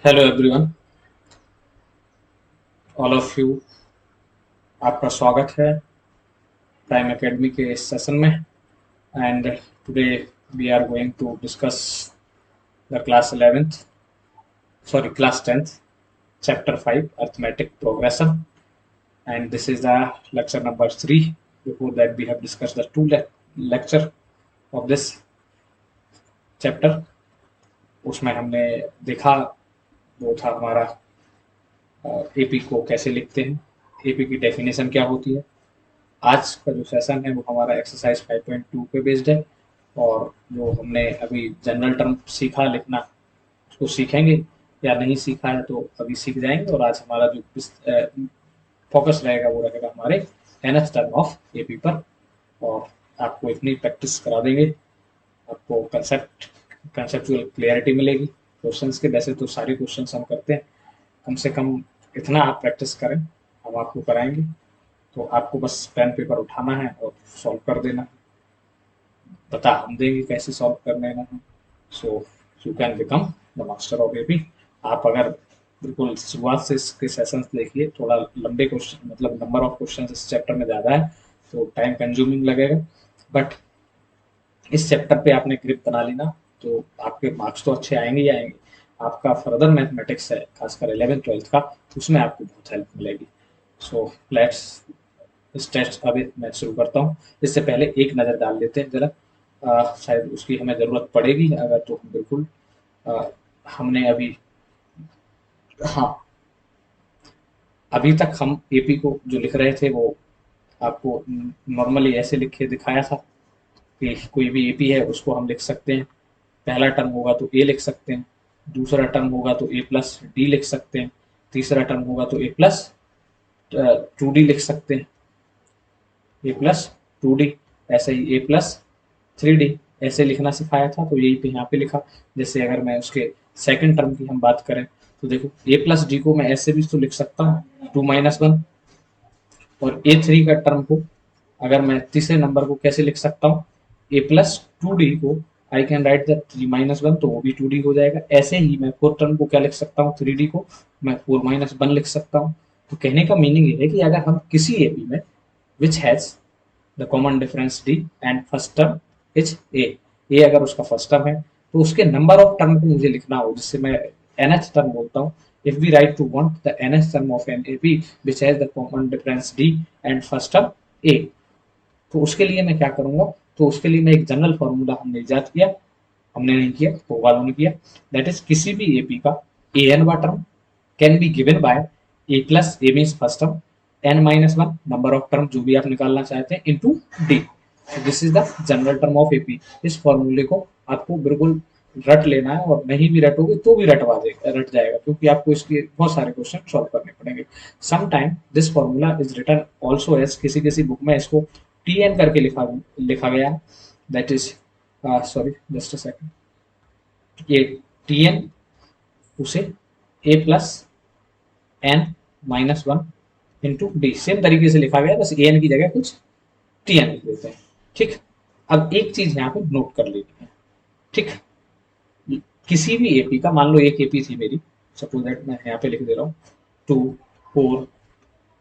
Hello everyone, all of you. आपका स्वागत है प्राइम एकेडमी के इस सेशन में। And today we are going to discuss the class 11th, sorry class 10th, chapter 5 arithmetic progression, and this is the lecture number 3. Before that we have discussed the two lecture of this chapter. उसमें हमने देखा, वो था हमारा AP को कैसे लिखते हैं, एपी की डेफिनेशन क्या होती है। आज का जो सेशन है वो हमारा एक्सरसाइज 5.2 पे बेस्ड है, और जो हमने अभी जनरल टर्म सीखा लिखना उसको सीखेंगे, या नहीं सीखा है तो अभी सीख जाएंगे। और आज हमारा जो फोकस रहेगा वो रहेगा हमारे एनएच टर्म ऑफ एपी पर, और आपको इतनी प्रैक्टिस करा देंगे, आपको कंसेप्चुअल क्लियरिटी मिलेगी क्वेश्चंस के। वैसे तो सारे क्वेश्चंस हम करते हैं, कम से कम इतना आप प्रैक्टिस करें, हम आपको कराएंगे। तो आपको बस पेन पेपर उठाना है और सॉल्व कर देना है, बता हम देंगे कैसे सॉल्व करना है। So you can become the master of AP. आप अगर बिल्कुल शुरुआत से इसके सेशंस देखिए, थोड़ा लंबे क्वेश्चन, मतलब नंबर ऑफ क्वेश्चन इस चैप्टर में ज़्यादा है तो टाइम कंज्यूमिंग लगेगा, बट इस चैप्टर पे आपने ग्रिप बना ली ना, तो आपके मार्क्स तो अच्छे आएंगे ही आएंगे। आपका फर्दर मैथमेटिक्स है, खासकर 11th-12th का, तो उसमें आपको बहुत हेल्प मिलेगी। सो लेट्स इस टेस्ट अभी मैं शुरू करता हूँ। इससे पहले एक नज़र डाल लेते हैं जरा, शायद उसकी हमें ज़रूरत पड़ेगी, अगर तो हम बिल्कुल अ, हमने अभी, हाँ, अभी तक हम एपी को जो लिख रहे थे वो आपको नॉर्मली ऐसे लिख के दिखाया था कि कोई भी एपी है उसको हम लिख सकते हैं। पहला टर्म होगा तो ए लिख सकते हैं, दूसरा टर्म होगा तो ए प्लस डी लिख सकते हैं, तीसरा टर्म होगा तो ए प्लस 2d लिख सकते हैं, ए प्लस 2d, ऐसे ही ए प्लस 3d ऐसे लिखना सिखाया था, तो यही पे यहाँ पे लिखा। जैसे अगर मैं उसके सेकंड टर्म की हम बात करें तो देखो, ए प्लस डी को मैं ऐसे भी तो लिख सकता हूँ 2-1, और ए थ्री का टर्म को अगर मैं तीसरे नंबर को कैसे लिख सकता हूँ, ए प्लस 2d को आई कैन राइट द 3-1, तो वो भी 2d हो जाएगा। ऐसे ही मैं फोर्थ टर्म को क्या लिख सकता हूँ, 3d को मैं 4-1 लिख सकता हूँ। तो कहने का मीनिंग ये है कि अगर हम किसी एपी में विच has the common difference D and first term is a अगर उसका फर्स्ट टर्म है, तो उसके नंबर ऑफ टर्म को मुझे लिखना हो, जिससे मैं nth टर्म बोलता हूँ। If we write to want the nth term of an AP which has the common difference D and first term A, तो उसके लिए मैं क्या करूंगा, तो उसके लिए मैं एक जनरल फॉर्मूला हमने इजाद किया, हमने नहीं किया तो वालों ने किया। दैट इज किसी भी एपी का A N term can be given by A plus A means first term n-1 number of term जो भी आप निकालना चाहते हैं into D. This is the general term of AP. इस फॉर्मूले को आपको बिल्कुल रट लेना है, और नहीं भी रटोगे तो भी रट जाएगा, क्योंकि आपको इसके बहुत सारे क्वेश्चन सॉल्व करने पड़ेंगे। Some time this formula is written also as, किसी किसी बुक में इसको टी एन करके लिखा गया है। That is, sorry just a second, ये टी एन उसे A plus n-1 into D same तरीके से लिखा गया, बस ए एन की जगह कुछ टी एन लिख देते हैं। ठीक, अब एक चीज यहाँ पे नोट कर लेनी है। ठीक, किसी भी एपी का, मान लो एक एपी थी मेरी, सपोज दैट मैं यहाँ पे लिख दे रहा हूँ 2, 4,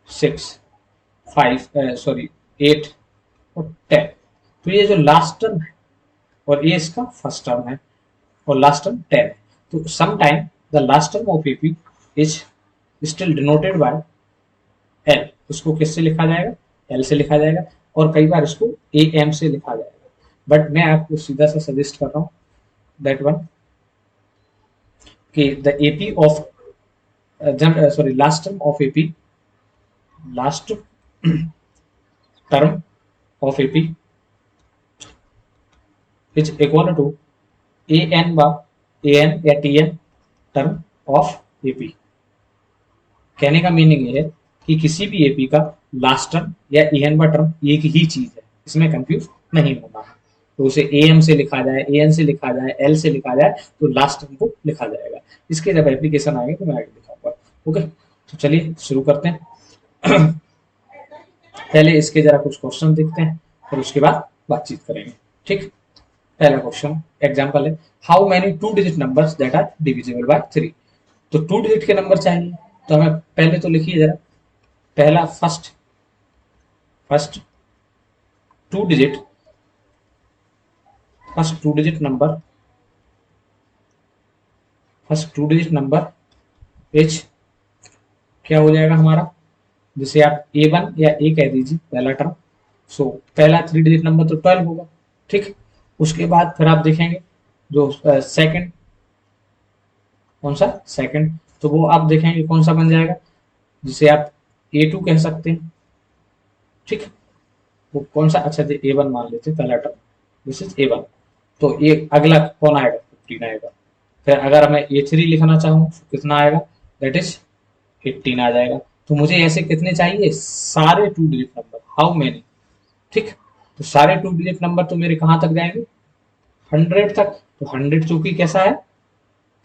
6, 5, सॉरी 8 और 10। तो ये जो लास्ट टर्म है और ये इसका फर्स्ट टर्म है, और लास्ट टर्म 10 है, तो some time the last term of AP is still denoted by L. उसको किससे लिखा जाएगा, एल से लिखा जाएगा, और कई बार इसको ए एम से लिखा जाएगा। बट मैं आपको सीधा सा सजेस्ट कर रहा हूँ दैट वन, कि the AP of sorry last term of AP, last term of AP is equal to A N बा ए एन या T N term of AP. कहने का मीनिंग ये है कि किसी भी एपी का लास्ट टर्म या ए एन बा टर्म एक ही चीज है, इसमें कंफ्यूज नहीं होना है। तो उसे ए एम से लिखा जाए, ए एन से लिखा जाए, एल से लिखा जाए, तो लास्ट टर्म को लिखा जाएगा। इसके जब एप्लीकेशन आएंगे तो मैं आगे दिखाऊंगा। ओके, तो चलिए शुरू करते हैं। पहले इसके जरा कुछ क्वेश्चन देखते हैं, और उसके बाद बातचीत करेंगे। ठीक, पहला क्वेश्चन एग्जांपल है, how many two digit numbers that are divisible by 3। तो 2 डिजिट के नंबर चाहिए, तो हमें पहले तो लिखिए जरा, पहला first first two digit first two digit number first two digit number H क्या हो जाएगा हमारा, जिसे आप A1 या ए कह दीजिए पहला टर्म। सो पहला 3 डिजिट नंबर तो 12 होगा। ठीक, उसके बाद फिर आप देखेंगे जो सेकंड, कौन सा सेकंड, तो वो आप देखेंगे कौन सा बन जाएगा, जिसे आप A2 कह सकते हैं। ठीक, वो कौन सा, अच्छा A1 मान लेते हैं पहला टर्म, दिस इज A1। तो ये अगला कौन आएगा, 15 आएगा। फिर अगर मैं A3 लिखना चाहूँ तो कितना आएगा, दैट इज 18 आ जाएगा। तो मुझे ऐसे कितने चाहिए, सारे 2 डिजिट नंबर, हाउ मेनी। ठीक, तो सारे 2 डिजिट नंबर तो मेरे कहाँ तक जाएंगे, 100 तक। तो 100 चूंकि कैसा है,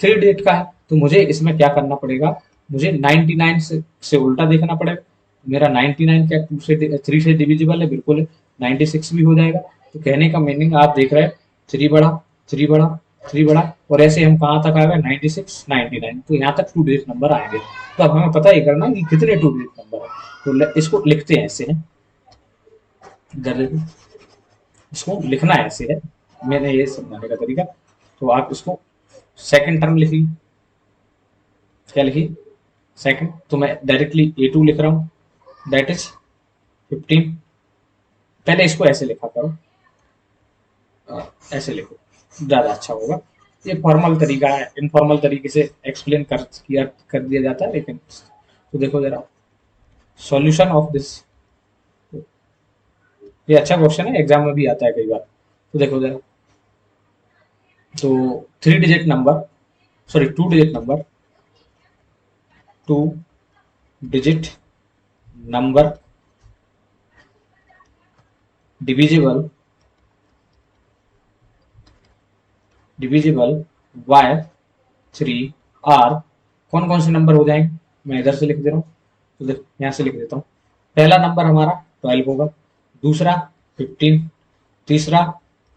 3 डिजिट का है, तो मुझे इसमें क्या करना पड़ेगा, मुझे 99 से उल्टा देखना पड़ेगा। मेरा 99 क्या 2 से 3 से डिविजिबल है, बिल्कुल है, 96 भी हो जाएगा। तो कहने का मीनिंग आप देख रहे हैं, 3 बड़ा 3 बड़ा 3 बड़ा, और ऐसे हम कहाँ तक आ गए, 96 99, तो यहाँ तक 2 डिजिट नंबर आएंगे। तो अब हमें पता ही करना है कि कितने 2 डिजिट नंबर है। तो इसको लिखते हैं ऐसे है, इसको लिखना ऐसे है, मैंने ये समझाने का तरीका। तो आप इसको सेकंड टर्म लिखिए, क्या लिखी, सेकंड, तो मैं डायरेक्टली A2 लिख रहा हूँ, दैट इज 15। पहले इसको ऐसे लिखा करो, ऐसे लिखो ज़्यादा अच्छा होगा। ये फॉर्मल तरीका है, इनफॉर्मल तरीके से एक्सप्लेन कर दिया जाता है, लेकिन तो देखो जरा, सॉल्यूशन ऑफ दिस, ये अच्छा क्वेश्चन है, एग्जाम में भी आता है कई बार। तो देखो जरा, तो 3 digit number, sorry 2 digit number, 2 digit number divisible divisible by 3 are, कौन कौन से नंबर हो जाएंगे, मैं इधर से लिख दे रहा हूँ, तो देख यहाँ से लिख देता हूँ। पहला नंबर हमारा 12 होगा, दूसरा 15, तीसरा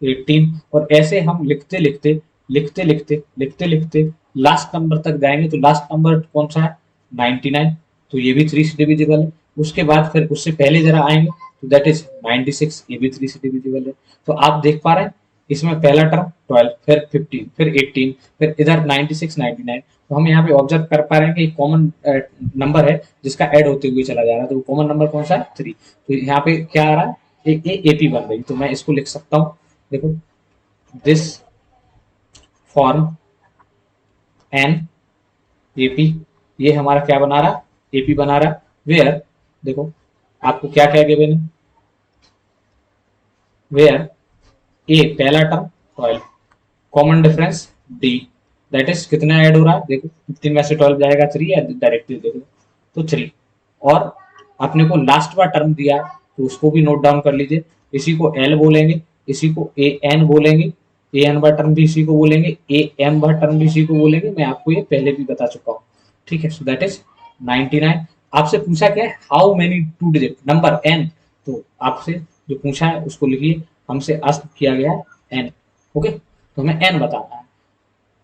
18, और ऐसे हम लिखते लिखते लिखते लिखते लिखते लिखते लास्ट नंबर तक जाएंगे। तो लास्ट नंबर कौन सा है, 99, तो ये भी 3 से डिविजिबल है। उसके बाद फिर उससे पहले जरा आएंगे, तो दैट इज 96, ये भी 3 से डिविजिबल है। तो आप देख पा रहे हैं, इसमें पहला टर्म 12, फिर 15, फिर 18, फिर इधर 96 99। तो हम यहाँ पे ऑब्जर्व कर पा रहे हैं कि कॉमन नंबर है जिसका ऐड होते हुए चला जा रहा है। तो कॉमन नंबर कौन सा है, 3। तो यहाँ पे क्या आ रहा है, एक AP बन रही, तो मैं इसको लिख सकता हूँ, देखो, दिस फॉर्म एन AP, ये हमारा क्या बना रहा है, AP बना रहा है। वेयर, देखो आपको क्या क्या गिवन है, वेयर ए पहला term 12, common difference D, that is कितना ऐड हो रहा है, देखो 15 में से 12 जाएगा 3, या डायरेक्टली देखो तो 3। और अपने को लास्ट बार टर्म दिया है, तो उसको भी नोट डाउन कर लीजिए। इसी को L बोलेंगे, इसी को AN बोलेंगे, AN बार टर्म भी इसी को बोलेंगे, AM बार टर्म भी इसी को बोलेंगे। मैं आपको ये पहले भी बता चुका हूँ। ठीक है, सो दैट इज 99। आपसे पूछा क्या है, how many 2 digit number n, तो आपसे जो पूछा है उसको लिखिए, हमसे आस्क किया गया है n। ओके, तो हमें n बताना है।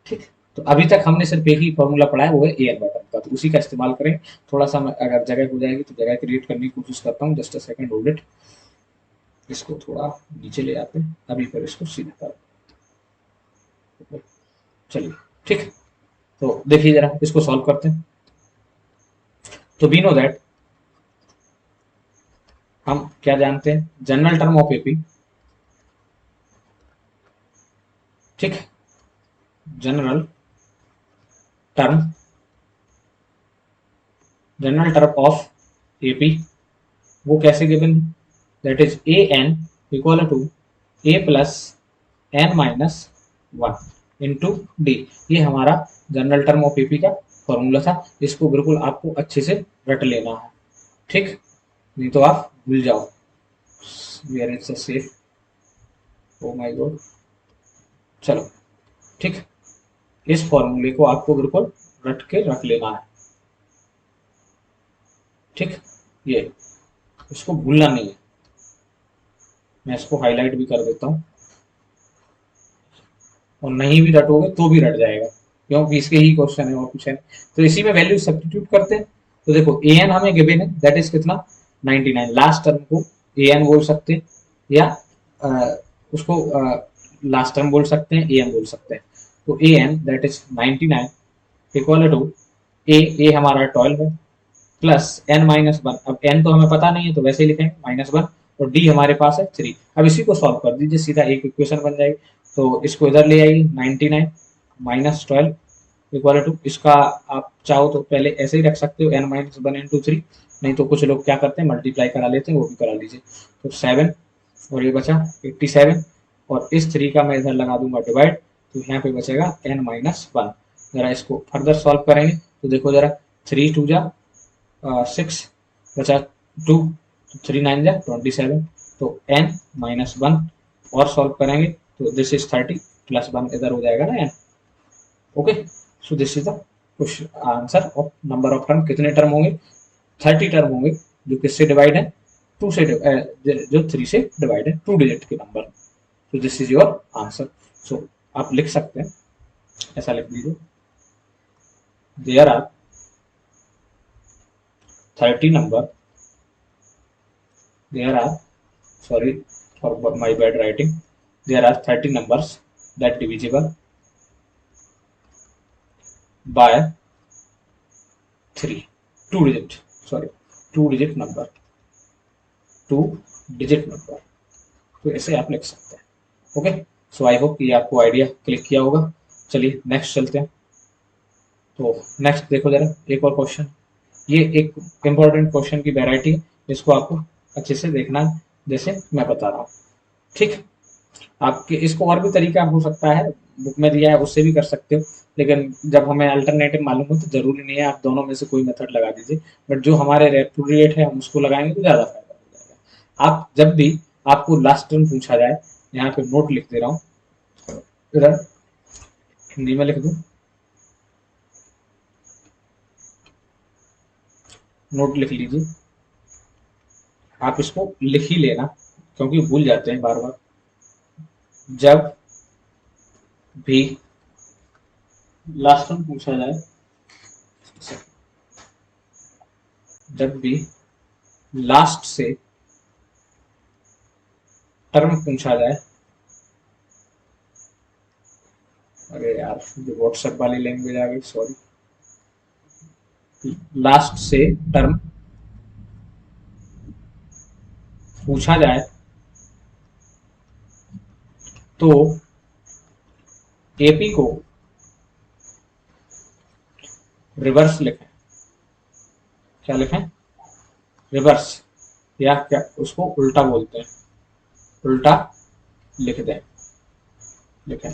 ठीक, तो अभी तक हमने सिर्फ एक ही फॉर्मूला पढ़ा है, वो है AN बटन का, तो उसी का इस्तेमाल करें। थोड़ा सा अगर जगह हो जाएगी तो जगह क्रिएट करने की कोशिश करता हूँ, just a second hold it. इसको थोड़ा नीचे ले आते हैं, अभी फिर इसको सीधा कर, चलिए। ठीक, तो देखिए जरा इसको सॉल्व करते हैं। तो वी नो दैट, हम क्या जानते हैं, जनरल टर्म ऑफ AP, ठीक, general term general term of AP, वो कैसे गिवन है, that is AN equal to A plus N minus 1 into D। ये हमारा जनरल टर्म ऑफ AP का फॉर्मूला था, इसको बिल्कुल आपको अच्छे से रट लेना है। ठीक, नहीं तो आप भूल जाओ, where is safe, oh my God. चलो, ठीक, इस फॉर्मूले को आपको बिल्कुल रट के रख लेना है। ठीक, ये इसको भूलना नहीं है, मैं इसको हाईलाइट भी कर देता हूँ, और नहीं भी रटोगे तो भी रट जाएगा, क्योंकि इसके ही क्वेश्चन है और कुछ है। तो इसी में वैल्यू सब्स्टिट्यूट करते हैं। तो देखो ए एन हमें गिवन है, दैट इज कितना 99। लास्ट टर्म को ए एन बोल सकते हैं या उसको लास्ट टर्म बोल सकते हैं, ए एन बोल सकते हैं। तो A N that is 99 equal to A हमारा 12 है प्लस एन माइनस वन। अब एन तो हमें पता नहीं है तो वैसे ही लिखेंगे -1 और डी हमारे पास है 3। अब इसी को सॉल्व कर दीजिए, सीधा एक इक्वेशन बन जाएगी। तो इसको इधर ले आइए, 99 माइनस 12 इक्वल टू, इसका आप चाहो तो पहले ऐसे ही रख सकते हो n-1 इंटू 3, नहीं तो कुछ लोग क्या करते हैं मल्टीप्लाई करा लेते हैं, वो भी करा लीजिए। तो 7 और ये बचा 87 और इस 3 का मैं इधर लगा दूंगा डिवाइड, तो यहाँ पे बचेगा n-1। जरा इसको फर्दर सॉल्व करेंगे तो देखो जरा, 3 2 जा 6 बचा 2, 3 9 जा 27, तो n-1 और सॉल्व करेंगे तो दिस इज 30 प्लस 1 इधर हो जाएगा ना n। Okay, so this is the answer of number of term. कितने टर्म होंगे? 30 टर्म होंगे, जो किससे डिवाइड है? 2 से जो 3 से डिवाइड है, 2 डिजिट के नंबर। तो this is your answer. So आप लिख सकते हैं, ऐसा लिख लीजिए, there are 30 number, there are, sorry for my bad writing, there are 30 numbers that divisible by 3, 2 digit, sorry 2 digit number, 2 digit number। तो ऐसे आप लिख सकते हैं। ओके, सो आई होप ये आपको आइडिया क्लिक किया होगा। चलिए नेक्स्ट चलते हैं। तो नेक्स्ट देखो जरा, एक और क्वेश्चन, ये एक इंपॉर्टेंट क्वेश्चन की वेराइटी है, इसको आपको अच्छे से देखना है जैसे मैं बता रहा हूँ। ठीक, आपके इसको और भी तरीका हो सकता है, बुक में दिया है उससे भी कर सकते हो, लेकिन जब हमें अल्टरनेटिव मालूम हो तो जरूरी नहीं है आप दोनों में से कोई मेथड लगा दीजिए, बट जो हमारे रेट है हम उसको लगाएंगे तो ज़्यादा फायदा हो जाएगा। आप जब भी आपको लास्ट टर्म पूछा जाए, यहाँ पे नोट लिख दे रहा हूँ, इधर हिंदी में लिख दूँ, नोट लिख लीजिए, आप इसको लिख ही लेना क्योंकि भूल जाते हैं बार बार। जब भी लास्ट टर्म पूछा जाए, जब भी लास्ट से टर्म पूछा जाए, अरे यार जो व्हाट्सएप वाली लैंग्वेज आ गई, सॉरी, लास्ट से टर्म पूछा जाए तो एपी को रिवर्स लिखें। क्या लिखें? रिवर्स, या क्या उसको उल्टा बोलते हैं, उल्टा लिख दें, लिखें।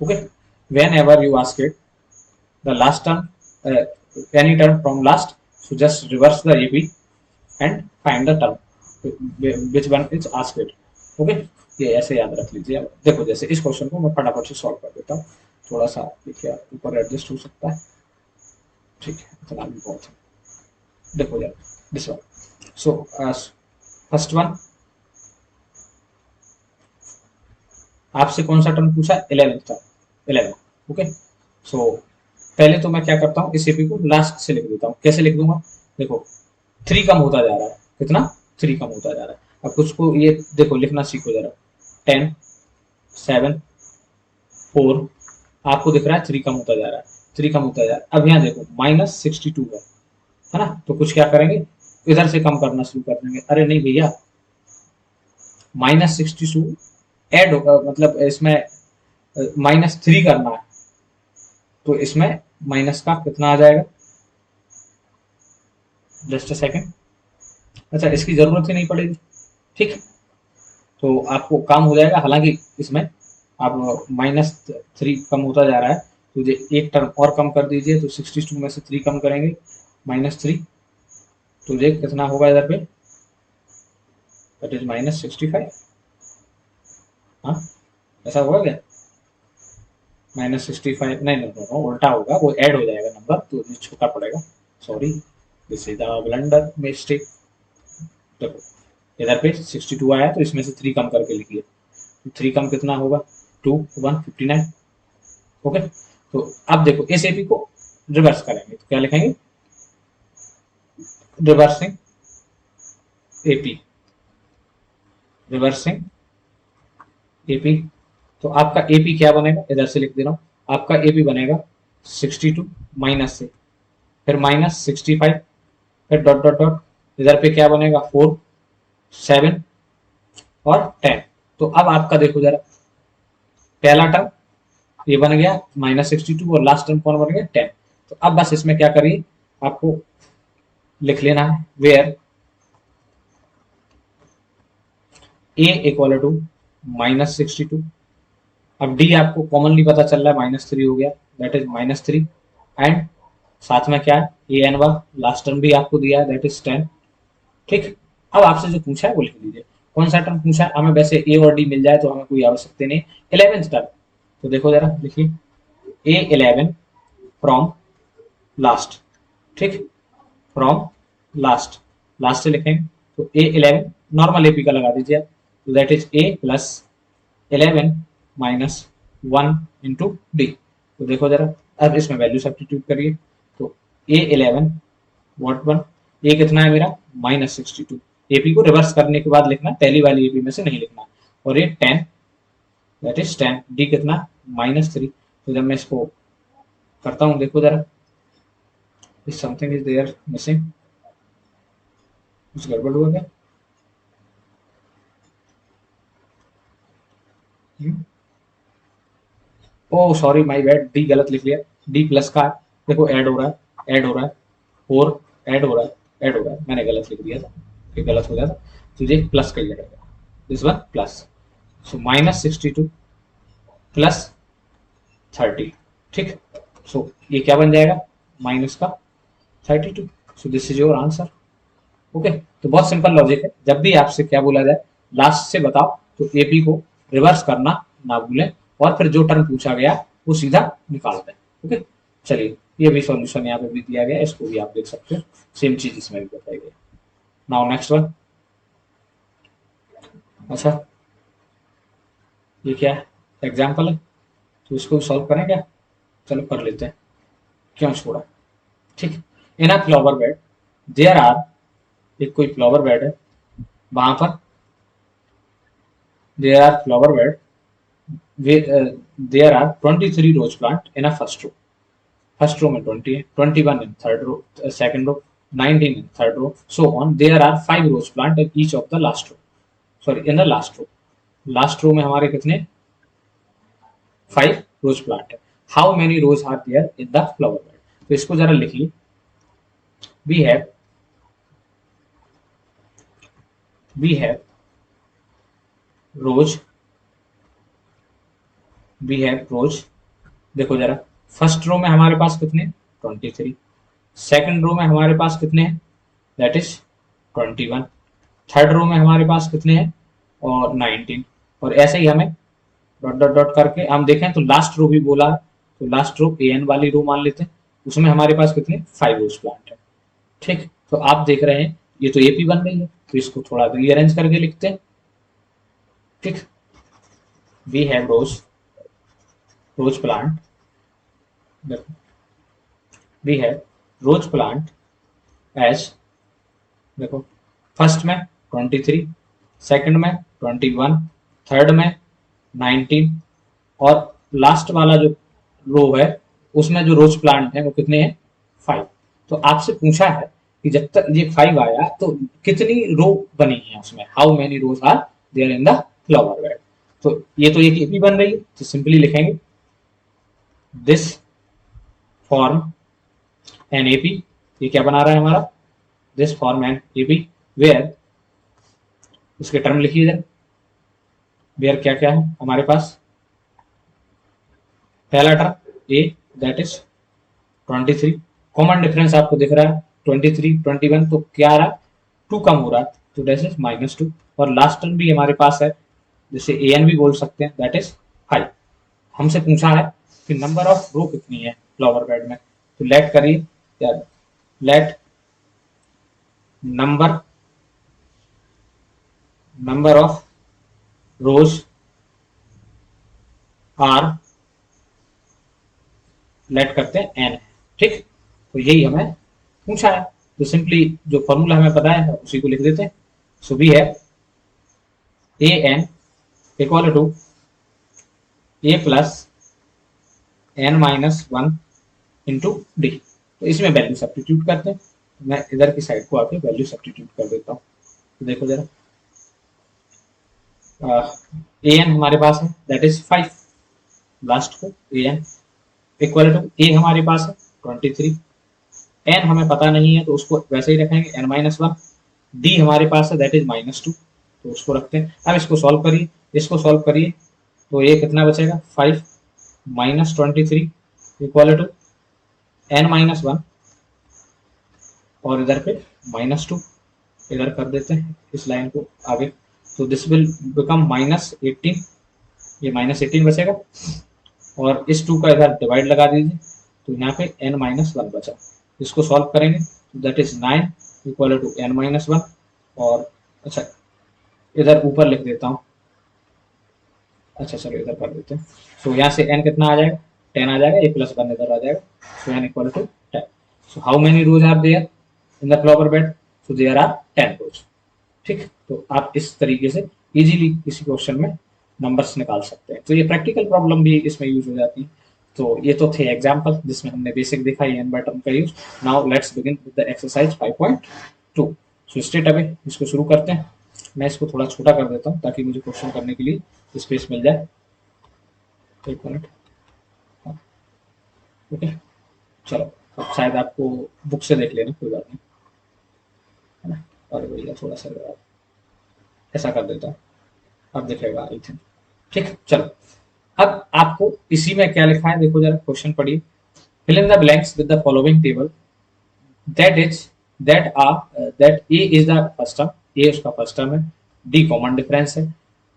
Okay, when ever you ask it the last term, any term from last, so just reverse the AP and find the term which one is asked it। Okay, ये ऐसे याद रख लीजिए। देखो जैसे इस क्वेश्चन को मैं फटाफट से सॉल्व कर देता हूँ, थोड़ा सा देखिए ऊपर एडजस्ट हो सकता है, ठीक है, इतना भी बहुत है। देखो यार this one, so first one आपसे कौन सा टर्म पूछा? 11th term, 11। ओके, सो पहले तो मैं क्या करता हूँ, इस एपी को लास्ट से लिख देता हूँ। कैसे लिख दूंगा? देखो 3 कम होता जा रहा है, कितना? 3 कम होता जा रहा है। अब कुछ को ये देखो लिखना सीखो जरा, 10 7 4, आपको दिख रहा है 3 कम होता जा रहा है, 3 कम होता जा रहा है। अब यहाँ देखो -62 है ना, तो कुछ क्या करेंगे, इधर से कम करना शुरू कर देंगे। अरे नहीं भैया, -62 एड मतलब इसमें -3 करना है, तो इसमें माइनस का कितना आ जाएगा? जस्ट अ सेकेंड, अच्छा इसकी जरूरत ही नहीं पड़ेगी, ठीक, तो आपको काम हो जाएगा। हालांकि इसमें आप -3 कम होता जा रहा है, तो ये एक टर्म और कम कर दीजिए, तो 62 में से 3 कम करेंगे -3, तो ये कितना होगा इधर पे? That is -65। हाँ, ऐसा होगा क्या? -65 नहीं नहीं नहीं, उल्टा होगा, वो ऐड हो जाएगा नंबर, तो ये छोटा पड़ेगा, sorry this is the blunder mistake. देखो इधर पे 62 आया, तो इसमें से 3 कम करके लिखिए, तो 3 कम कितना होगा? 2 1 59। ओके, तो अब देखो इस एपी को रिवर्स करेंगे तो क्या लिखेंगे, रिवर्सिंग एपी, रिवर्सिंग एपी। तो आपका एपी क्या बनेगा, इधर से लिख दे रहा हूं, आपका एपी बनेगा 62 माइनस से, फिर माइनस 65, फिर डॉट डॉट डॉट, इधर पे क्या बनेगा 4 7 और 10। तो अब आपका देखो जरा, पहला टर्म ये बन गया -62 और लास्ट टर्म कौन बन गया 10। तो अब बस इसमें क्या करिए, आपको लिख लेना है वेयर ए इक्वल टू -62। अब डी आपको कॉमनली पता चल रहा है -3 हो गया, दैट इज -3, एंड साथ में क्या है A N one, last term भी आपको दिया है दैट इज 10। ठीक, अब आपसे जो पूछा है वो लिख लीजिए, कौन सा टर्म पूछा है हमें, वैसे ए और डी मिल जाए तो हमें कोई आवश्यकता नहीं। 11th टर्म, तो देखो जरा लिखिए A11 फ्रॉम लास्ट, ठीक, फ्रॉम लास्ट, लास्ट से लिखेंगे तो A11 नॉर्मल एपी का लगा दीजिए, तो that is A plus 11 minus 1 into D. तो देखो जरा, अब इसमें वैल्यू सब्स्टिट्यूट करिए, तो A11 वॉट वन, ए कितना है मेरा -62, एपी को रिवर्स करने के बाद लिखना, पहली वाली एपी में से नहीं लिखना, और ये 10 दैट इज 10, डी कितना -3। तो जब मैं इसको करता हूं देखो जरा, if something is there missing, कुछ गड़बड़ हुआ क्या, oh sorry my bad, D गलत लिख लिया, डी प्लस का देखो ऐड हो रहा है, ऐड हो रहा है, 4 ऐड हो रहा है, ऐड हो रहा है, मैंने गलत लिख दिया था, फिर गलत हो गया था, तो ये प्लस का ही लगेगा, this one plus, so -62 plus 30, ठीक, सो ये क्या बन जाएगा माइनस का 32, सो this is your answer. Okay, तो बहुत सिंपल लॉजिक है, जब भी आपसे क्या बोला जाए लास्ट से बताओ तो एपी को रिवर्स करना ना भूलें, और फिर जो टर्म पूछा गया वो सीधा निकाल दें। ओके, चलिए ये भी सॉल्यूशन यहाँ पे भी दिया गया, इसको भी आप देख सकते हो, सेम चीज इसमें भी बताई गई। नाउ नेक्स्ट वन, अच्छा ये क्या है, एग्जाम्पल है, तो इसको सॉल्व करें क्या, चलो कर लेते हैं, क्यों छोड़ा, ठीक। In a flower bed there are, एक कोई फ्लावर बेड है, वहां पर there are flower bed, there are 23 rose plant in a first row, first row में 20 है, 21 in third row, second row, 19 in third row, so on, there are 5 rose plant in each of the last row, sorry in the last row, last row में हमारे कितने 5 rose plant है, how many rows are there in the flower bed, तो इसको जरा लिखिए, we have rows, we have rows, देखो जरा फर्स्ट रो में हमारे पास कितने 23, सेकंड रो में हमारे पास कितने हैं दैट इज 21, थर्ड रो में हमारे पास कितने हैं और 19, और ऐसे ही हमें डॉट डॉट डॉट करके हम देखें तो लास्ट रो भी बोला है, तो लास्ट रो ए एन वाली रो मान लेते हैं, उसमें हमारे पास कितने 5 रोज प्लांट है, ठीक। तो आप देख रहे हैं ये तो एपी बन गई है, तो इसको थोड़ा रीअरेंज करके लिखते हैं, ठीक, we have rose plant, we have rose plant as, देखो फर्स्ट में 23, सेकंड में 21, थर्ड में 19, और लास्ट वाला जो रो है उसमें जो रोज प्लांट है वो कितने हैं 5। तो आपसे पूछा है कि जब तक ये 5 आया तो कितनी रो बनी है उसमें, how many rows are there in the flower bed, तो ये तो एक एपी बन रही है, तो सिंपली लिखेंगे दिस फॉर्म एन एपी, ये क्या बना रहा है हमारा this form an AP, where, उसके टर्म लिखिए जरा, वेयर क्या क्या है हमारे पास, पहला टर्म A that is 23, common difference आपको दिख रहा है 23 21, तो क्या आ रहा है 2 कम हो रहा है, तो दैट इज -2, और लास्ट टर्म भी हमारे पास है, जैसे ए एन भी बोल सकते हैं दैट इज 5। हमसे पूछा है कि नंबर ऑफ रो कितनी है फ्लावर बेड में, तो लेट करिए यार, let number number of rows are let करते हैं एन, ठीक। तो यही हमें पूछा है, तो सिंपली जो फॉर्मूला हमें पता है उसी को लिख देते हैं। So we have A N equal to A plus N minus one into D. तो इसमें वैल्यू सब्स्टिट्यूट करते हैं। मैं इधर की साइड को आके वैल्यू सब्स्टिट्यूट कर देता हूँ। तो देखो जरा, ए एन हमारे पास है दैट इज 5, लास्ट को ए एन इक्वल टू ए हमारे पास है 23, एन हमें पता नहीं है तो उसको वैसे ही रखेंगे एन माइनस वन, डी हमारे पास है दैट इज -2, तो उसको रखते हैं। अब इसको सॉल्व करिए, इसको सॉल्व करिए, तो ये कितना बचेगा 5 minus 23 equal to N minus one, और इधर पे -2 इधर कर देते हैं इस लाइन को आगे, तो दिस विल बिकम -18, ये -18 बचेगा, और इस 2 का इधर डिवाइड लगा दीजिए, तो यहाँ पे n माइनस वन बचा। इसको सॉल्व करेंगे तो that is 9 equal to n minus one, और अच्छा इधर ऊपर लिख देता हूँ, अच्छा चलो इधर कर देते हैं। तो यहाँ से n कितना आ जाएगा 10 आ जाएगा, ये +1 इधर आ जाएगा, so n equal to 10। So how many rows are there in the flower bed, so there are 10 rows, ठीक। तो आप इस तरीके से इजीली किसी क्वेश्चन में नंबर्स निकाल सकते हैं। तो ये प्रैक्टिकल प्रॉब्लम भी इसमें यूज हो जाती है। तो ये तो थे एग्जांपल जिसमें हमने बेसिक देखा एन बाय टर्म का use. Now let's begin with the exercise 5.2। So straight away इसको शुरू करते हैं। मैं इसको थोड़ा छोटा कर देता हूँ ताकि मुझे क्वेश्चन करने के लिए स्पेस मिल जाए। एक मिनट, ओके चलो, अब शायद आपको बुक से देख लेना, कोई बात नहीं, है ना। और भैया थोड़ा सा ऐसा कर देता हूँ, अब दिखेगा आई थिंक, ठीक। चलो अब आपको इसी में क्या लिखा है देखो जरा, क्वेश्चन पढ़िए। Fill in the blanks with the following table that is that A is the first term, A उसका फर्स्ट टर्म है, डी कॉमन डिफरेंस है,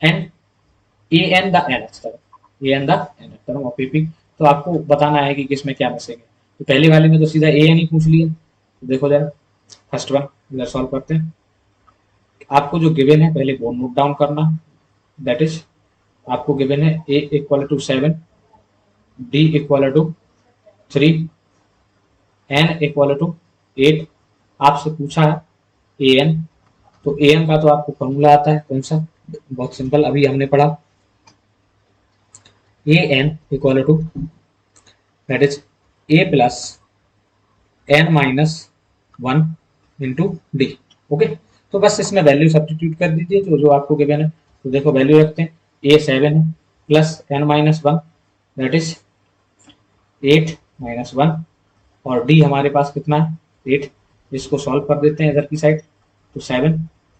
and A N the nth term, A N the nth term of PP. तो आपको बताना है कि किसमें क्या मिसिंग है। तो पहली वाली में तो सीधा ए एन ही पूछ लिया, तो देखो जरा फर्स्ट वन इधर सॉल्व करते हैं। आपको जो गिवन है पहले वो नोट डाउन करना, दैट इज आपको गिवन है A equal to 7, D equal to 3, N equal to 8। आपसे पूछा है ए एन, तो ए एन का तो आपको फॉर्मूला आता है कौन सा, बहुत सिंपल, अभी हमने पढ़ा, A N equal to that is A plus N minus one into D, okay. तो बस इसमें वैल्यू सब्स्टिट्यूट कर दीजिए जो जो आपको गिवन है। तो देखो वैल्यू रखते हैं, ए 7 है plus N minus one that is 8 minus one, और डी हमारे पास कितना है 8। इसको सॉल्व कर देते हैं इधर की साइड, तो 7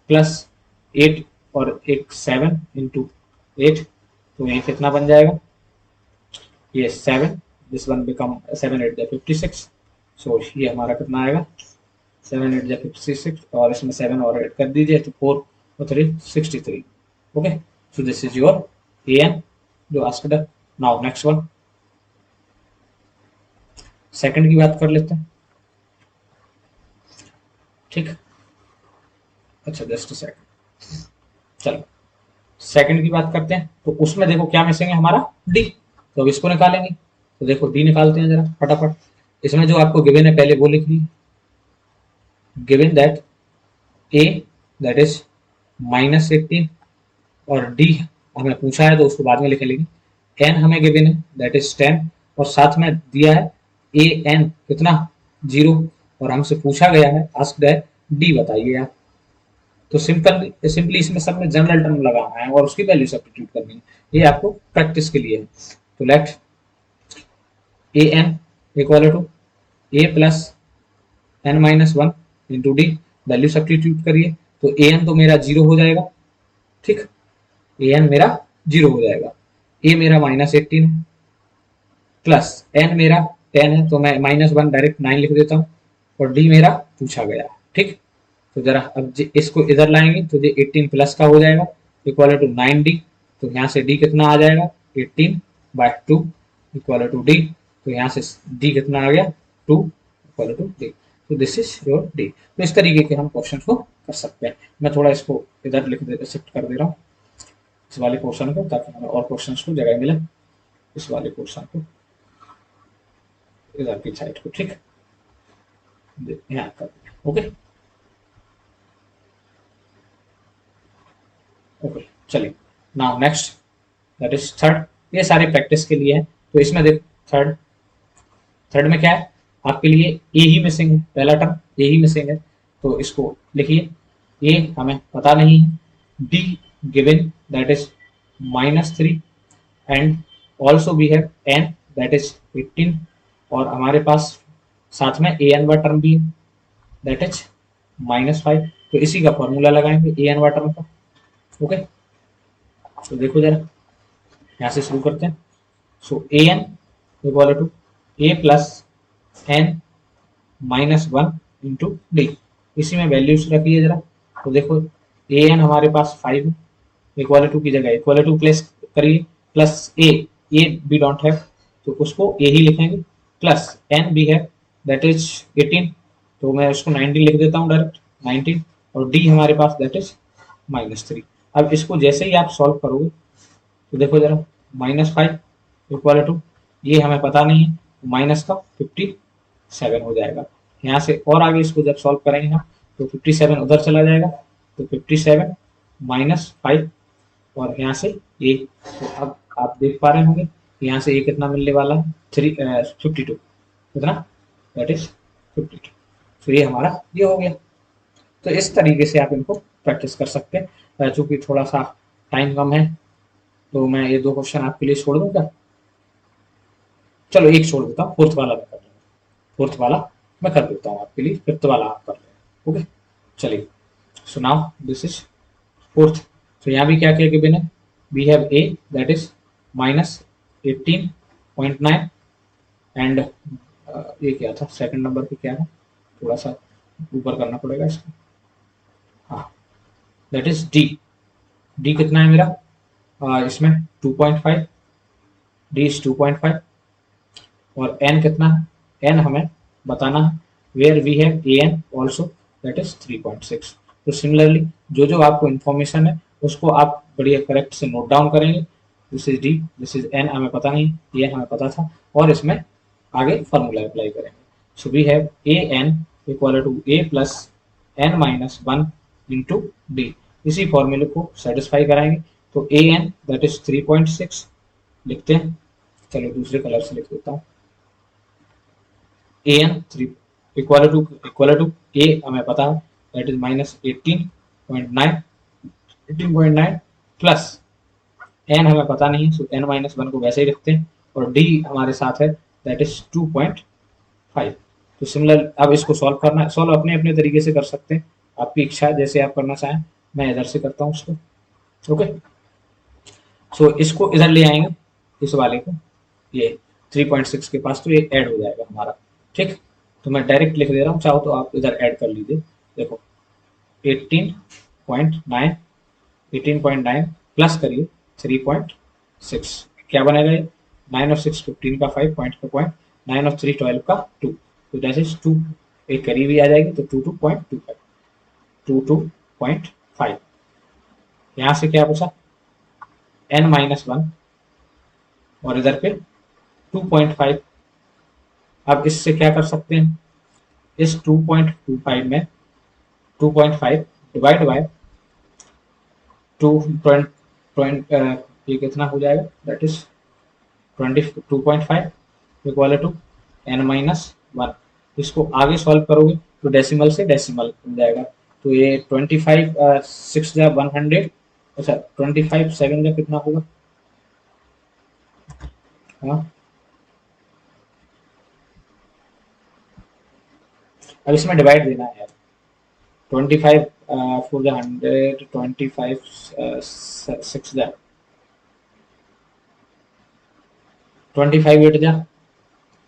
प्लस 8 और एक 7 इंटू 8, तो ये कितना बन जाएगा, ये 7, दिस वन बिकम 7 8 56। सो ये हमारा कितना आएगा 7 8 56, और इसमें 7 और ऐड कर दीजिए तो 4 और 3 63, okay. So this is your A N जो आस्क्ड है। नाउ नेक्स्ट वन, सेकंड की बात कर लेते हैं, ठीक। अच्छा जस्ट सेकंड, चलो सेकंड की बात करते हैं। तो उसमें देखो क्या मिसिंग है हमारा डी, तो अब इसको निकालेंगे। तो देखो डी निकालते हैं जरा फटाफट। इसमें जो आपको गिवन है पहले वो लिख ली, given that A that is -18, और डी हमें पूछा है तो उसको बाद में लिख लेंगे। एन हमें गिवन है दैट इज 10, और साथ में दिया है ए एन कितना 0, और हमसे पूछा गया है आस्क्ड है डी बताइए आप। तो सिंपली इसमें सब में जनरल टर्म लगाना है और उसकी वैल्यू सब्स्टिट्यूट करनी है, ये आपको प्रैक्टिस के लिए है। तो let A N equal to A plus N minus one into D, value substitute करिए, तो ए एन तो मेरा 0 हो जाएगा, ठीक, ए एन मेरा 0 हो जाएगा, ए मेरा -18 है, प्लस एन मेरा 10 है, तो मैं -1 डायरेक्ट 9 लिख देता हूँ, और डी मेरा पूछा गया, ठीक। तो जरा अब इसको इधर लाएंगे तो ये 18 प्लस का हो जाएगा इक्वल टू 9d। तो यहाँ से d कितना आ जाएगा 18/2 इक्वल टू d, तो यहाँ से d कितना आ गया 2 इक्वल टू d। तो दिस इज योर d। तो इस तरीके के हम क्वेश्चन को कर सकते हैं। मैं थोड़ा इसको इधर शिफ्ट कर दे रहा हूँ इस वाले पोर्शन को, ताकि हमें और क्वेश्चन को जगह मिले इस वाले पोर्शन को। इधर की साइड को, ठीक है, यहाँ कर, ओके ओके। चलिए now next, that is third. ये सारे प्रैक्टिस के लिए है। तो इसमें देख, थर्ड थर्ड में क्या है आपके लिए, ए ही मिसिंग है, पहला टर्म ए ही मिसिंग है, तो इसको लिखिए, ए हमें पता नहीं है, D given that is -3, and also we have N that is 18, और हमारे पास साथ में ए एन वाला टर्म भी है दैट इज -5। तो इसी का फॉर्मूला लगाएंगे ए एन वाला टर्म का, ओके। तो देखो जरा, यहाँ से शुरू करते हैं। So A N equal to A plus N -1 into D, इसी में वैल्यूज रखिए जरा। तो देखो ए एन हमारे पास 5 है, इक्वल टू की जगह इक्वल टू प्लेस करिए, plus A B don't have, तो उसको ए ही लिखेंगे, प्लस एन बी है दैट इज 18, तो मैं उसको 19 लिख देता हूँ डायरेक्ट 19, और डी हमारे पास दैट इज -3। अब इसको जैसे ही आप सॉल्व करोगे तो देखो जरा, -5 इक्वल टू, ये हमें पता नहीं है, माइनस का 57 हो जाएगा। यहाँ से और आगे इसको जब सॉल्व करेंगे हम तो 57 उधर चला जाएगा, तो 57 -5, और यहाँ से ए, तो अब आप देख पा रहे होंगे यहाँ से ए कितना मिलने वाला है, 52 कितना, दैट इज 52। तो ये हमारा ये हो गया। तो इस तरीके से आप इनको प्रैक्टिस कर सकते हैं। चूंकि थोड़ा सा टाइम कम है तो मैं ये 2 क्वेश्चन आपके लिए छोड़ दूंगा, चलो एक छोड़ देता हूँ, फोर्थ वाला मैं कर लूँगा, फोर्थ वाला मैं कर देता हूँ आपके लिए, फिफ्थ वाला आप कर लें, ओके। चलिए, so now this is fourth. तो यहाँ भी क्या किया गिवन है, we have A that is -18.9, and ये क्या था सेकंड नंबर पे, क्या है, थोड़ा सा ऊपर करना पड़ेगा इसको, हाँ, दैट इज डी। डी कितना है मेरा, इसमें 2.5, डी इज 2.5, और एन कितना है, एन हमें बताना है, where we have A N also that is 3.6। तो सिमिलरली जो जो आपको इन्फॉर्मेशन है उसको आप बढ़िया करेक्ट से नोट डाउन करेंगे। This is D, this is an हमें पता नहीं, ये हमें पता था, और इसमें आगे फॉर्मूला अप्लाई करेंगे। So we have A N equal to A plus N -1 into D, इसी फॉर्मूले को सेटिस्फाई कराएंगे। तो ए एन दैट इज 3.6 लिखते हैं, चलो दूसरे कलर से लिख देता हूँ, ए एन 3 इक्वल टू ए हमें पता है दैट इज -18.9 प्लस एन हमें पता नहीं है, सो एन -1 को वैसे ही रखते हैं, और डी हमारे साथ है दैट इज 2.5। तो सिमिलर, अब इसको सॉल्व करना है, सॉल्व अपने अपने तरीके से कर सकते हैं, आपकी इच्छा है जैसे आप करना चाहें, मैं इधर से करता हूँ उसको, ओके। सो इसको इधर ले आएंगे, इस वाले को, ये 3.6 के पास, तो ये ऐड हो जाएगा हमारा, ठीक। तो मैं डायरेक्ट लिख दे रहा हूँ, चाहो तो आप इधर ऐड कर लीजिए। देखो 18.9 18.9 प्लस करिए 3.6, क्या बनेगा ये, 9 और 6 15 का 5 पॉइंट का पॉइंट, 9 और 3 12 का 2, तो दैट इज 2, एक करीब ही आ जाएगी, तो 22.25 22.5। यहाँ से क्या पूछा, n-1, और इधर पे 2.5। अब इससे क्या कर सकते हैं, इस 2.25 में 2.5 डिवाइड बाय 2 ये कितना हो जाएगा, that is 22.5 equal to n-1। इसको आगे सॉल्व करोगे तो डेसिमल से डेसिमल हो जाएगा, तो ये 25 6 जा 100, अच्छा 25 7 जा कितना होगा, हाँ अब इसमें डिवाइड देना है यार, 25 4 जा 100, 25 6 जा 25 8 जा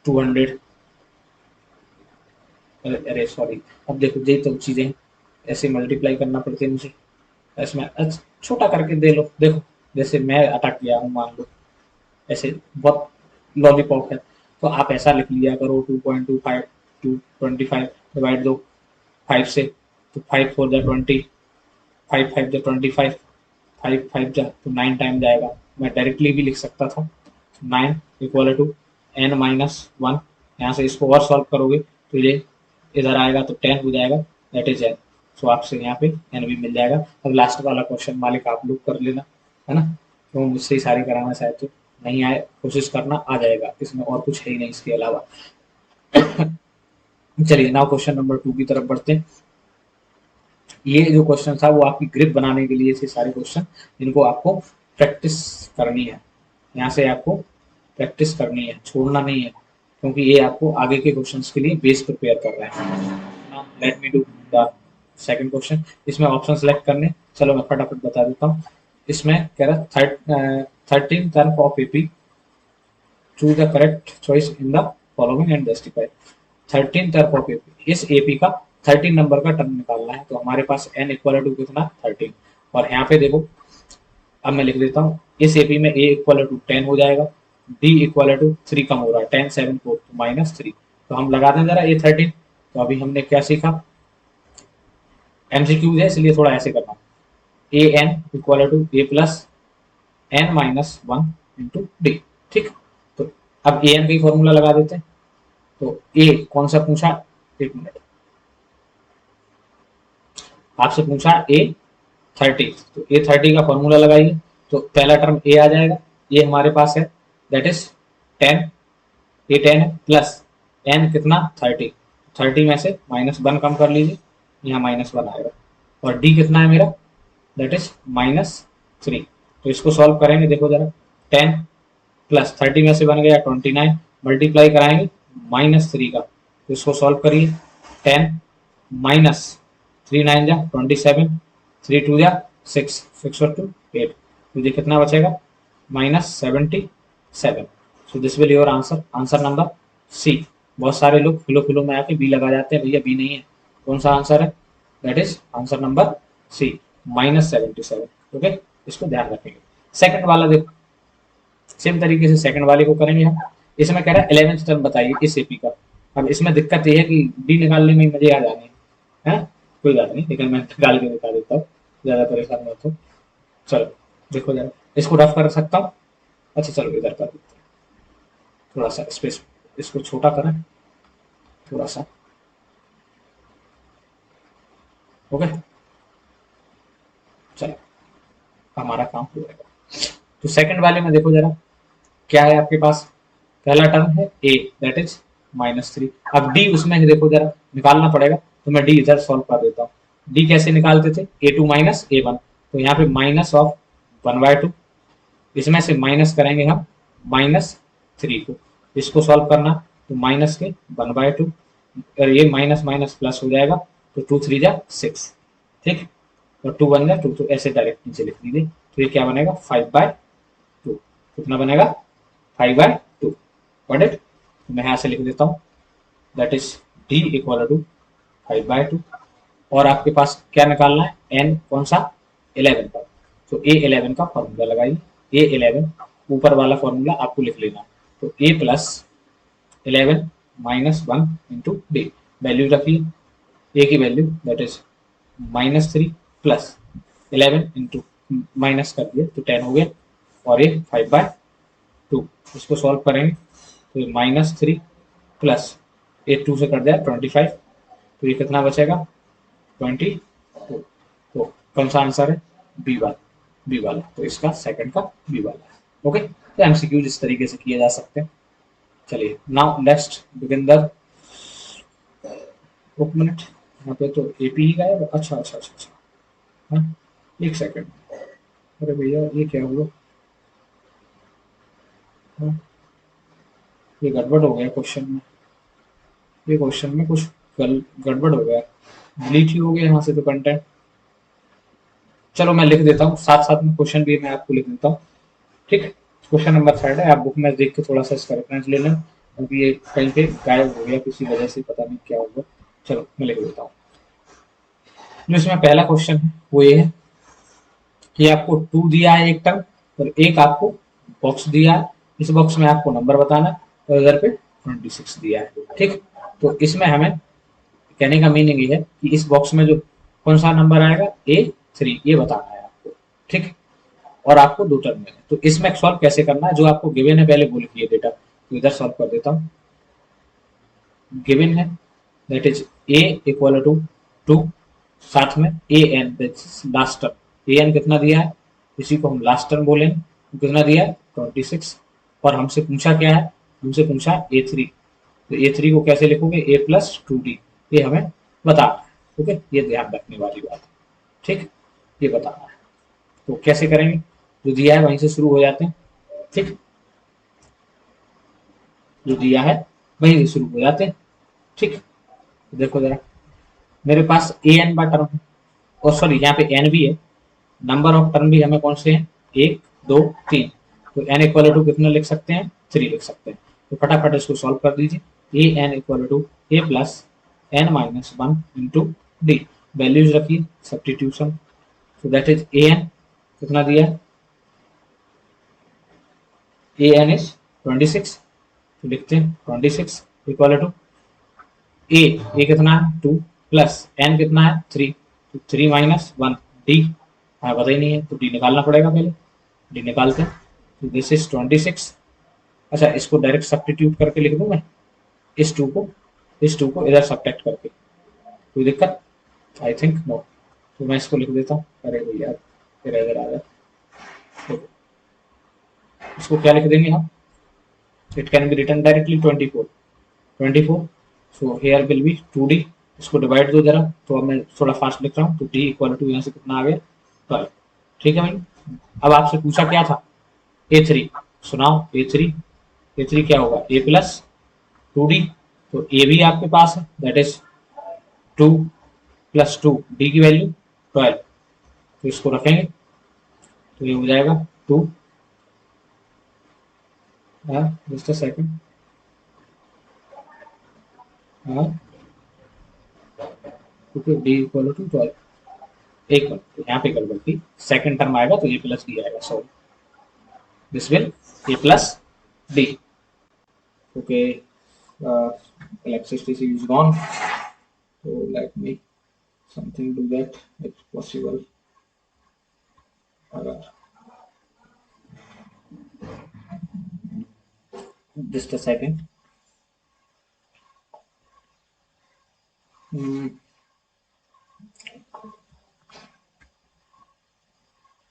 200, अरे सॉरी, अब देखो ये तो चीजें ऐसे मल्टीप्लाई करना पड़ती है मुझे, इसमें छोटा करके दे लो, देखो जैसे मैं अटक गया हूँ मान लो, ऐसे बहुत लॉलीपॉप है, तो आप ऐसा लिख लिया करो 2.25 225 डिवाइड दो 5 से, तो 5 4 जा 20, 5 5 जा 25, 5 5 जा तो 9 टाइम जाएगा, मैं डायरेक्टली भी लिख सकता था 9 इक्वल टू n-1, यहाँ से इसको और सॉल्व करोगे तो ये इधर आएगा तो 10 हो जाएगा, दैट इज n। सो आपसे यहाँ पे n भी मिल जाएगा। अब लास्ट वाला क्वेश्चन मालिक आप लोग कर लेना, है ना, तो मुझसे ही सारी कराना चाहे तो नहीं आए कोशिश करना, आ जाएगा, इसमें और कुछ है ही नहीं इसके अलावा। चलिए नाउ क्वेश्चन नंबर 2 की तरफ बढ़ते हैं। ये जो क्वेश्चन था वो आपकी ग्रिप बनाने के लिए थे सारे क्वेश्चन, जिनको आपको प्रैक्टिस करनी है। यहाँ से आपको प्रैक्टिस करनी है, छोड़ना नहीं है, क्योंकि ये आपको आगे के क्वेश्चंस के लिए बेस प्रिपेयर कर रहे हैं। Now let me do the second question. इसमें ऑप्शन सेलेक्ट करने, चलो मैं फटाफट बता देता हूँ। इसमें कह रहा 13 term of AP, choose the correct choice in the following and justify. 13 term of AP, इस एपी का 13 नंबर का टर्म निकालना है, तो हमारे पास n इक्वल टू कितना 13। और यहाँ पे देखो, अब मैं लिख देता हूँ, इस एपी में a इक्वल टू 10 हो जाएगा, d इक्वल टू 3 कम हो रहा है, 10 7 4 माइनस 3। तो हम लगा दें जरा a 13। तो अभी हमने क्या सीखा, एमसीक्यूज है इसलिए थोड़ा ऐसे करना, A N equal to A plus N minus 1 into D. ठीक, तो अब ए एन का ही फॉर्मूला लगा देते हैं। तो ए कौन सा पूछा, एक मिनट, आपसे पूछा ए 30, तो ए 30 का फॉर्मूला लगाइए। तो पहला टर्म ए आ जाएगा, ये हमारे पास है, दैट इज 10, ए 10 है, प्लस एन कितना 30, 30 में से -1 कम कर लीजिए, यहाँ -1 आएगा। और डी कितना है मेरा, दैट इज -3। तो इसको सॉल्व करेंगे, देखो जरा, 10 प्लस 30 में से बन गया 29, मल्टीप्लाई कराएंगे -3 का, तो इसको सॉल्व करिए। 10 माइनस 3 9 जा 27, 3 2 जा 6, 6 और 2 8, तो ये कितना बचेगा -77। So this will your answer, answer number C. बहुत सारे लोग फिलो फिलो में आके बी लगा जाते हैं, भैया बी नहीं है, कौन सा आंसर है, that is answer number C, -77। Okay, इसको ध्यान रखेंगे। सेकंड वाला देखो, सेम तरीके से सेकंड वाले को करेंगे हम। इसमें कह रहा है 11th टर्म बताइए इस एपी का। अब इसमें दिक्कत ये है कि डी निकालने में मजे आ जाने हैं, कोई बात नहीं, लेकिन मैं निकाल के दिखा देता हूँ, ज्यादा परेशान मत हो। चलो देखो जरा, इसको रफ कर सकता हूँ, अच्छा चलो इधर कर देते हैं, थोड़ा सा स्पेस, इसको छोटा करें थोड़ा सा, ओके, चलो हमारा काम हो जाएगा। तो सेकंड वाले में देखो जरा, क्या है आपके पास, पहला टर्म है a, दैट इज -3। अब d उसमें है, देखो जरा निकालना पड़ेगा, तो मैं d इधर सॉल्व कर देता हूँ। d कैसे निकालते थे, a2 माइनस a1, तो यहाँ पे माइनस ऑफ 1/2, इसमें से माइनस करेंगे हम -3 को, इसको सॉल्व करना, तो माइनस के 1/2, और ये माइनस माइनस प्लस हो जाएगा, तो 2 3 जा 6, ठीक, और 2 1 जा 2, तो ऐसे डायरेक्ट नीचे लिख लीजिए। तो ये क्या बनेगा 5/2, कितना बनेगा 5/2, गॉट इट। मैं यहाँ से लिख देता हूँ, that is d equal to 5/2। और आपके पास क्या निकालना है, n कौन सा 11 का, तो a11 का फॉर्मूला लगाइए, a11 ऊपर वाला फॉर्मूला आपको लिख लेना, तो a plus 11 -1 into D, value रखिए a की value, that is -3 plus 11 into minus कर दिया तो 10 हो गया, और ये 5/2, इसको सॉल्व करेंगे तो ये -3 प्लस 8 2 से कट जाए 25, तो ये कितना बचेगा 22। तो कौन सा आंसर है, बी वाला, बी वाला, तो इसका सेकंड का बी वाला है। ओके, तो एमसीक्यूज इस तरीके से किए जा सकते हैं। चलिए नाउ नेक्स्ट बिगिन द, एक मिनट, यहाँ पे तो एपी ही गायब, अच्छा अच्छा अच्छा अच्छा, हाँ एक सेकंड, अरे भैया ये क्या हुआ, हाँ, ये गड़बड़ हो गया क्वेश्चन में, ये क्वेश्चन में कुछ गड़बड़ हो गया, डिलीट ही हो गया यहाँ से तो कंटेंट। चलो मैं लिख देता हूँ, साथ साथ में क्वेश्चन भी मैं आपको लिख देता हूँ, ठीक। क्वेश्चन नंबर 3 है, आप बुक में देख के थोड़ा सा इसका रेफरेंस ले लें, क्योंकि ये कहीं पे गायब हो गया किसी वजह से, पता नहीं क्या होगा। चलो मैं लिख देता हूँ। जो इसमें पहला क्वेश्चन है वो ये है कि आपको 2 दिया है एक टर्म, और एक आपको बॉक्स दिया है, इस बॉक्स में आपको नंबर बताना है, और इधर पे 26 दिया है, ठीक। तो इसमें हमें कहने का मीनिंग ये है कि इस बॉक्स में जो कौन सा नंबर आएगा A3, ये बताना है आपको, ठीक। और आपको 2 टर्म मिले, तो इसमें सॉल्व कैसे करना है, जो आपको गिवन है पहले भूल किए डेटा, तो इधर सॉल्व कर देता हूँ। गिवन है, that is a equal to 2, साथ में A N last term, A N कितना दिया है, इसी को हम लास्ट टर्म बोलेंगे, कितना दिया है 26, और हमसे पूछा क्या है, हमसे पूछा a3, तो a3 को कैसे लिखोगे, a प्लस 2d, ये हमें बताना है। ठीक है, ये ध्यान रखने वाली बात है। ठीक, ये बताना है, तो कैसे करेंगे, जो दिया है वहीं से शुरू हो जाते हैं। ठीक, जो दिया है वहीं से शुरू हो जाते हैं। ठीक, तो देखो जरा, मेरे पास ए एन बार टर्म है, और सॉरी यहाँ पे एन भी है, नंबर ऑफ टर्म भी हमें कौन से हैं, 1 2 3, तो एन इक्वल टू कितना लिख सकते हैं, 3 लिख सकते हैं। तो फटाफट इसको सॉल्व कर दीजिए, A N equal to A plus N minus 1 into D, values रखिए, सब्सटीट्यूशन, तो दैट इज ए एन कितना दिया है, ए एन इज 26, तो लिखते हैं 26 इक्वल टू ए कितना है 2 प्लस एन कितना है 3, तो 3 माइनस 1 डी, हाँ पता ही नहीं है तो डी निकालना पड़ेगा, पहले डी निकालते हैं, तो दिस इज 26। अच्छा, इसको डायरेक्ट सब्स्टिट्यूट करके लिख दूं मैं, इस टू को इधर सब्ट्रैक्ट करके, कोई दिक्कत, आई थिंक नो, तो मैं इसको लिख देता हूँ, अरे भैया फिर इधर आ गया, तो इसको क्या लिख देंगे हम, it can be written directly 24, so here will be 2d, इसको डिवाइड दो जरा, तो अब मैं थोड़ा फास्ट लिख रहा हूँ, तो d इक्वल टू यहाँ से कितना आ गया 12। ठीक है भाई, अब आपसे पूछा क्या था, a3, सुनाओ a3 क्या होगा, a प्लस 2d, तो a भी आपके पास है, दैट इज 2 प्लस 2, d की वैल्यू 12, तो इसको रखेंगे, तो ये हो जाएगा 2, जस्ट अ सेकंड, हाँ, क्योंकि d इक्वल टू 12, एक मिनट, तो यहाँ पे गड़बड़ थी, सेकंड टर्म आएगा तो ए प्लस डी आएगा, sorry, this will A plus D, okay, electricity is gone, so let me something do that if possible, just a second,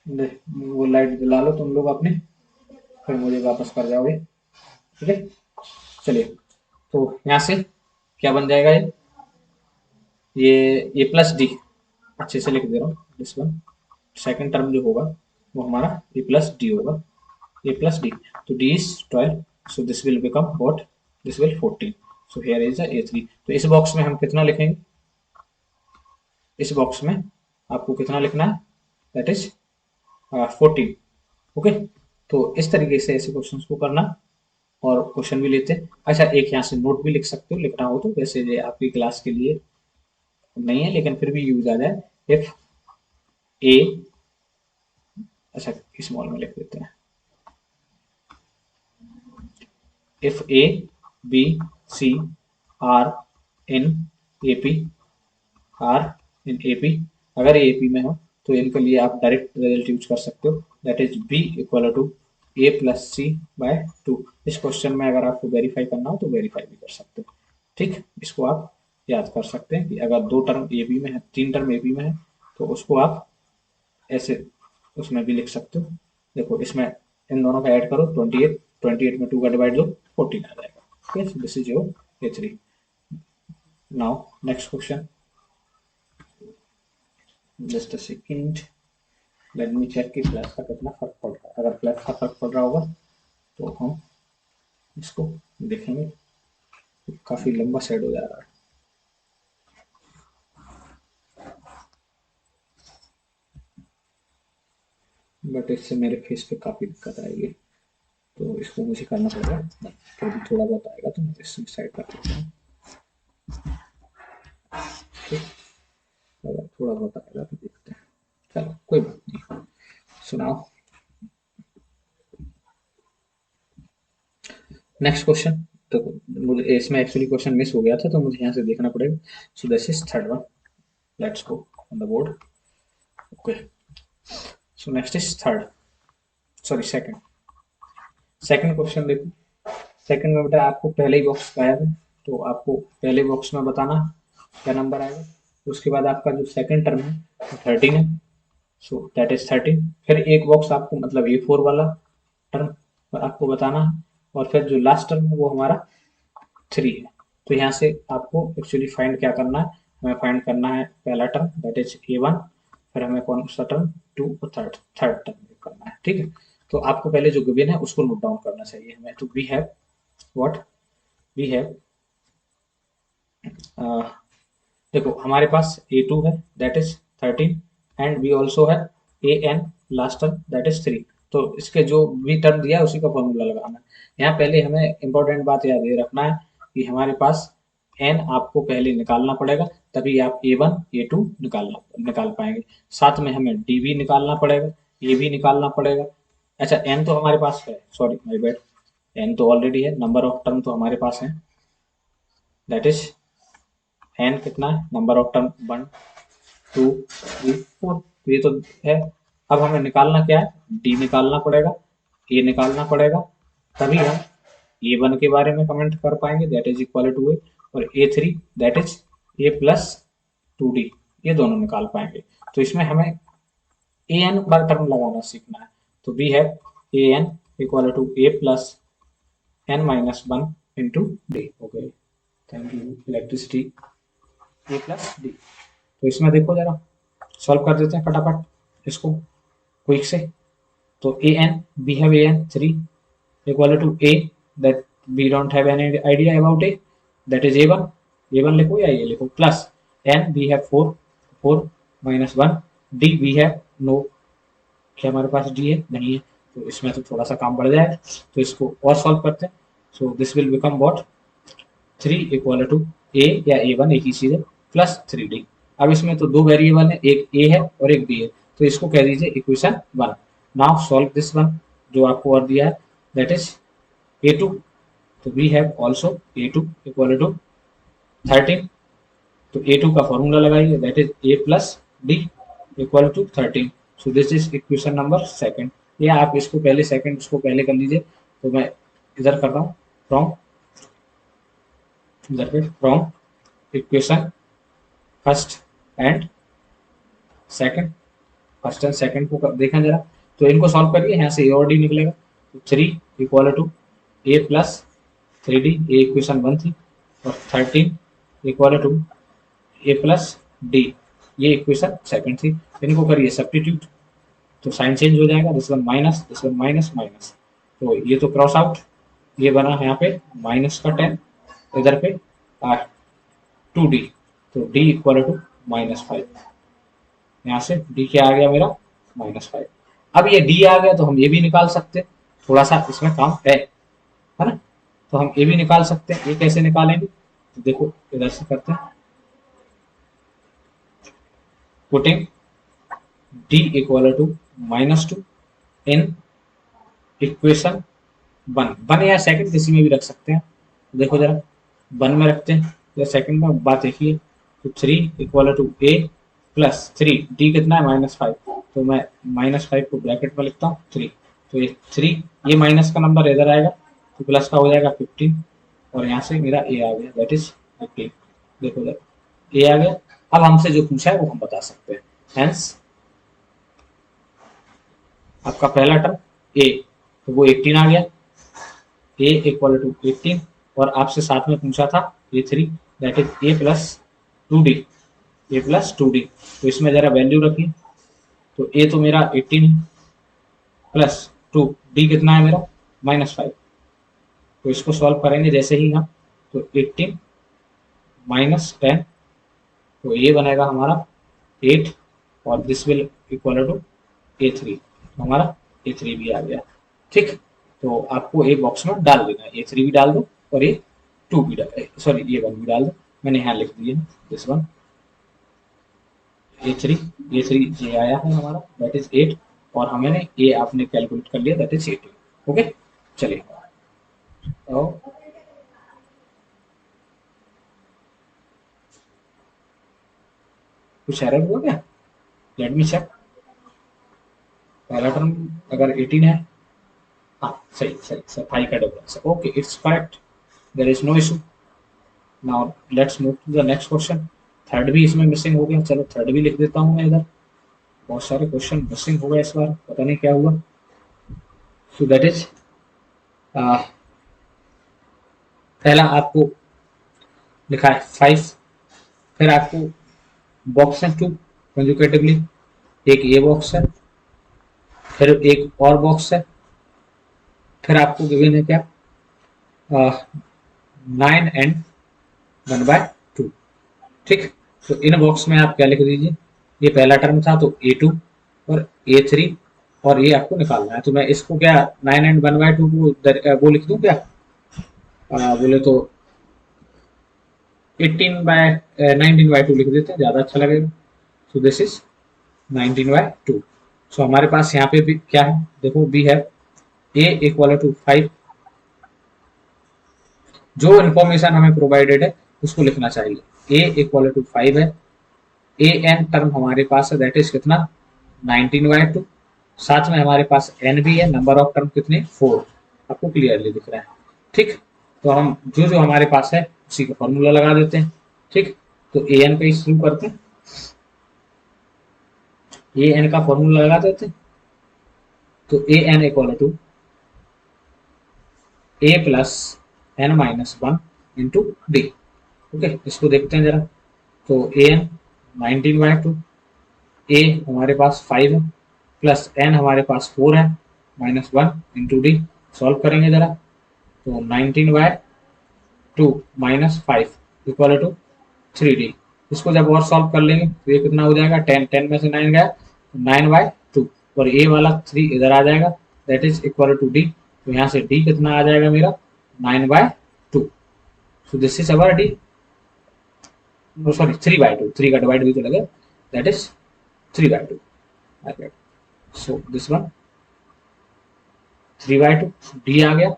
वो लाइट जला लो तुम लोग अपने, फिर मुझे वापस कर जाओगे। ठीक है, चलिए, तो यहाँ से क्या बन जाएगा, ये ए प्लस डी, अच्छे से लिख दे रहा हूँ, दिस वन, सेकंड टर्म जो होगा वो हमारा ए प्लस डी होगा, ए प्लस डी, तो D is 12, so this will become what, this will 14, so here is a3, तो इस बॉक्स में हम कितना लिखेंगे, इस बॉक्स में आपको कितना लिखना है, दैट इज 14। ओके, तो इस तरीके से ऐसे क्वेश्चंस को करना, और क्वेश्चन भी लेते हैं। अच्छा, एक यहाँ से नोट भी लिख सकते हो, लिखना हो तो, वैसे ये आपकी क्लास के लिए नहीं है लेकिन फिर भी यूज आ जाए, इफ ए, अच्छा स्मॉल में लिख देते हैं, if A B C are in AP, are in AP, अगर ये एपी में हो तो इनके लिए आप डायरेक्ट रिजल्ट यूज कर सकते हो, that is B equal to A plus C by 2, इस क्वेश्चन में अगर आपको वेरीफाई करना हो तो वेरीफाई भी कर सकते हो। ठीक, इसको आप याद कर सकते हैं कि अगर 2 टर्म ए बी में है, 3 टर्म ए बी में है, तो उसको आप ऐसे उसमें भी लिख सकते हो, देखो इसमें इन दोनों का ऐड करो 28, 28 में 2 का डिवाइड दो 14 आ जाएगा। Okay, this is your a3। Now next question, just a second, let me check कि प्लस का कितना फर्क पड़ रहा है, अगर प्लस का फर्क पड़ रहा होगा तो हम इसको देखेंगे, काफी लंबा सेट हो जा रहा है, बट इससे मेरे फेस पे काफी दिक्कत आएगी, तो इसको मुझे करना पड़ेगा, फिर भी थोड़ा बहुत आएगा तो मैं इससे साइड कर लेता हूँ। अगर थोड़ा बहुत आएगा तो देखते हैं, चलो कोई बात नहीं, सुनाओ नेक्स्ट क्वेश्चन। तो मुझे इसमें एक्चुअली क्वेश्चन मिस हो गया था तो मुझे यहाँ से देखना पड़ेगा, सो this is third one, let's go on the board. Okay, so next is third, sorry second question देखो, सेकंड में बेटा आपको पहले ही बॉक्स गायब है, तो आपको पहले बॉक्स में बताना क्या नंबर आएगा। उसके बाद आपका जो सेकंड टर्म है वो 13 है, सो दैट इज 13। फिर एक बॉक्स आपको मतलब A4 वाला टर्म आपको बताना है, और फिर जो लास्ट टर्म है वो हमारा 3 है। तो यहाँ से आपको एक्चुअली फाइंड क्या करना है, हमें फाइंड करना है पहला टर्म दैट इज A1, फिर हमें कौन सा टर्म 2 और थर्ड टर्म करना है। ठीक है, तो आपको पहले जो गिवन है उसको नोट डाउन करना चाहिए हमें। तो we have what, we have देखो हमारे पास A2 है that is 13, and we also है AN last term that is 3। तो इसके जो भी टर्म दिया है उसी का फॉर्मूला लगाना है। यहाँ पहले हमें इंपॉर्टेंट बात याद ये रखना है कि हमारे पास n आपको पहले निकालना पड़ेगा, तभी आप A1 A2 निकाल पाएंगे। साथ में हमें D भी निकालना पड़ेगा, A भी निकालना पड़ेगा। अच्छा n तो हमारे पास है, सॉरी माय बैड, n तो ऑलरेडी है, नंबर ऑफ टर्म तो हमारे पास है दैट इज n कितना है, नंबर ऑफ टर्म 1 2 3 4, तो ये तो है। अब हमें निकालना क्या है, डी निकालना पड़ेगा, ए निकालना पड़ेगा, तभी हम A1 के बारे में कमेंट कर पाएंगे दैट इज इक्वल टू ए, और A3 that is A plus 2D, ये दोनों निकाल पाएंगे। तो इसमें हमें AN बार टर्म लगाना सीखना है। तो we have AN equal to A plus n minus 1 into D. Okay, thank you electricity, A plus D. तो इसमें देखो जरा, सॉल्व कर देते हैं फटाफट इसको क्विक से। तो AN, we have AN 3 equal to A, that we don't have any idea about A, that is A1, A1 लिखो या ये लिखो, plus N we have 4, 4 minus 1, D we have no, क्या हमारे पास D है, नहीं है, तो इसमें तो थोड़ा सा काम बढ़ जाए, तो इसको और सॉल्व करते हैं। So this will become what, 3 equal to A या A1 एक ही चीज है, प्लस 3D। अब इसमें तो दो वेरिएबल है, एक A है और एक B है, तो इसको कह दीजिए equation 1। Now solve this one जो आपको और दिया है दैट इज A2। तो we have also A2 equal to 13। तो A2 का फॉर्मूला लगाइए that is A plus D equal to 13। So this is equation number second, या आप इसको पहले सेकंड इसको पहले कर लीजिए। तो मैं इधर कर रहा हूँ फ्रॉम, इधर पे from equation first and second, first and second को देखा जरा, तो इनको सॉल्व करिए, यहाँ से ए और डी निकलेगा। तो 3 equal to A plus 3D, ए इक्वेशन 1 थी, और 13 equal to A plus D, ये इक्वेशन सेकंड थी। इनको करिए सब्स्टिट्यूट, तो साइन चेंज हो जाएगा, this one minus, this one minus minus, तो ये तो क्रॉस आउट, ये बना यहाँ पे माइनस का 10, इधर पे 2D, तो D इक्वल टू -5, यहाँ से D क्या आ गया मेरा -5। अब ये D आ गया तो हम ये भी निकाल सकते हैं, थोड़ा सा इसमें काम है ना, तो हम ये भी निकाल सकते हैं। ये कैसे निकालेंगे, तो देखो इधर से करते हैं, putting D equal to -2 in equation 1 या सेकंड किसी में भी रख सकते हैं। देखो जरा 1 में रखते हैं या सेकंड में, बात देखिए। तो 3 equal to A plus 3, D कितना है -5, तो मैं -5 को ब्रैकेट में लिखता हूँ 3, तो ये 3, ये माइनस का नंबर इधर आएगा तो प्लस का हो जाएगा 15, और यहाँ से मेरा ए आ गया दैट इज 15। देखो जरा ए आ गया। अब हमसे जो पूछा है वो हम बता सकते हैं, हेंस आपका पहला टर्म ए, तो वो 18 आ गया, ए इक्वल टू 18, और आपसे साथ में पूछा था A3 that is A plus 2D, A plus 2D, तो इसमें जरा वैल्यू रखिए। तो ए तो मेरा 18 है प्लस 2, डी कितना है मेरा -5, तो इसको सॉल्व करेंगे जैसे ही हम, तो 18 -10, तो ये बनेगा हमारा 8, और this will equal to A3, तो हमारा A3 भी आ गया। ठीक, तो आपको एक बॉक्स में डाल देना है, A3 भी डाल दो और A2 भी डाल, सॉरी A1 भी डाल दो, मैंने यहाँ लिख दिए दिस वन A3, A3 ये आया है हमारा दैट इज 8, और हमने ए आपने कैलकुलेट कर लिया दैट इज 18। ओके, चलिए तो कुछ एरर हुआ क्या, लेट मी चेक। पहला टर्म अगर 18 है, हाँ सही सही, सफाई का डिफरेंस है, okay it's correct, there is no issue. Now let's move to the next question. Third भी इसमें मिसिंग हो गया, चलो थर्ड भी लिख देता हूँ मैं इधर। बहुत सारे क्वेश्चन मिसिंग हो गए इस बार, पता नहीं क्या हुआ। सो दैट इज पहला आपको लिखा है 5, फिर आपको बॉक्स है 2 कंजुकेटिवली, एक ये बॉक्स है, फिर एक और बॉक्स है, फिर आपको गिवन है क्या 9 एंड 1/2। ठीक, तो इन बॉक्स में आप क्या लिख दीजिए, ये पहला टर्म था तो A2 और A3, और ये आपको निकालना है। तो मैं इसको क्या 9 एंड 1/2 को वो लिख दूं क्या, बोले तो 19/2 लिख देते हैं, ज़्यादा अच्छा लगेगा। सो दिस इज 19/2। सो हमारे पास यहाँ पे भी क्या है, देखो बी है A इक्वल टू 5, जो इन्फॉर्मेशन हमें प्रोवाइडेड है उसको लिखना चाहिए। A इक्वल टू 5 है, ए एन टर्म हमारे पास है, दैट इज कितना 19/2, साथ में हमारे पास एन भी है, नंबर ऑफ टर्म कितने 4, आपको क्लियरली दिख रहा है। ठीक, तो हम जो जो हमारे पास है उसी का फॉर्मूला लगा देते हैं। ठीक, तो ए एन का शुरू करते हैं, ए एन का फॉर्मूला लगा देते हैं। तो A N equal to A plus N minus 1 into D. Okay, इसको देखते हैं जरा। तो ए एन 19/2, ए हमारे पास 5 है, प्लस एन हमारे पास 4 है, माइनस 1 इंटू डी। सॉल्व करेंगे जरा, तो 19/2 माइनस 5 इक्वल टू 3D। इसको जब और सॉल्व कर लेंगे तो ये कितना हो जाएगा, 10, 10 में से 9 गया, 9/2, और ए वाला 3 इधर आ जाएगा, that is equal to D. तो यहाँ से डी कितना आ जाएगा मेरा 9/2। So this is our D, sorry 3/2, 3 का डिवाइड भी तो लगे, that is 3/2। So this one 3/2, D आ गया।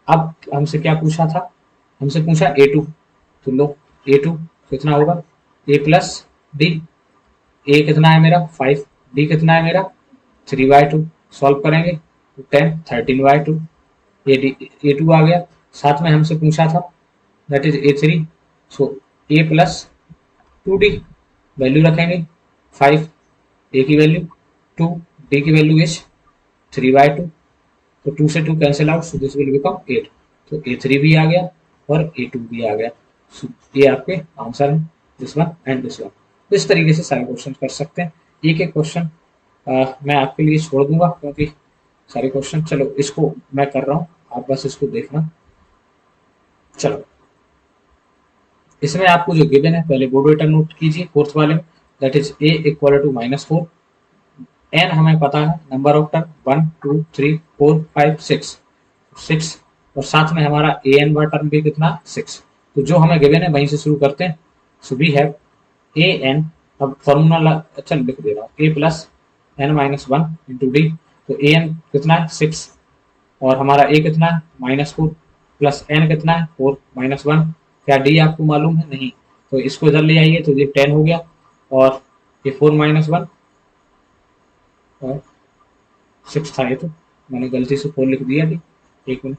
अब हमसे क्या पूछा था, हमसे पूछा A2, तो लो A2 कितना होगा, A प्लस डी। ए कितना है मेरा 5, डी कितना है मेरा 3/2। सॉल्व करेंगे तो 10, 13/2, A2 आ गया। साथ में हमसे पूछा था that is A3, so A plus 2D, value रखेंगे 5, ए की वैल्यू 2, डी की वैल्यू इज 3/2, तो 2 से 2 cancel out, so this will become 8। तो A3 भी आ गया और A2 भी आ गया। so, ये आपके आंसर है, this one and this one. तो इस तरीके से सारे क्वेश्चन कर सकते हैं। एक एक क्वेश्चन मैं आपके लिए छोड़ दूंगा क्योंकि सारे क्वेश्चन, चलो इसको मैं कर रहा हूँ, आप बस इसको देखना। चलो, इसमें आपको जो गिवन है पहले बोर्ड वेटर नोट कीजिए, फोर्थ वाले में, that is A equal to -4, n हमें पता है, नंबर ऑफ टर्म 1 2 3 4 5 6, और साथ में हमारा ए एन बार टर्म भी कितना 6। तो जो हमें गिवन है वहीं से शुरू करते हैं। So we have A N, अब फॉर्मूला अच्छा लिख दे रहा हूँ, A plus N minus 1 into D. तो ए एन कितना है 6, और हमारा ए कितना है -4, प्लस एन कितना है 4 -1। क्या डी आपको मालूम है, नहीं, तो इसको इधर ले आइए, तो ये 10 हो गया, और ये 4 -1 और 6 था, ये तो मैंने गलती से 4 लिख दिया थी, एक मिनट,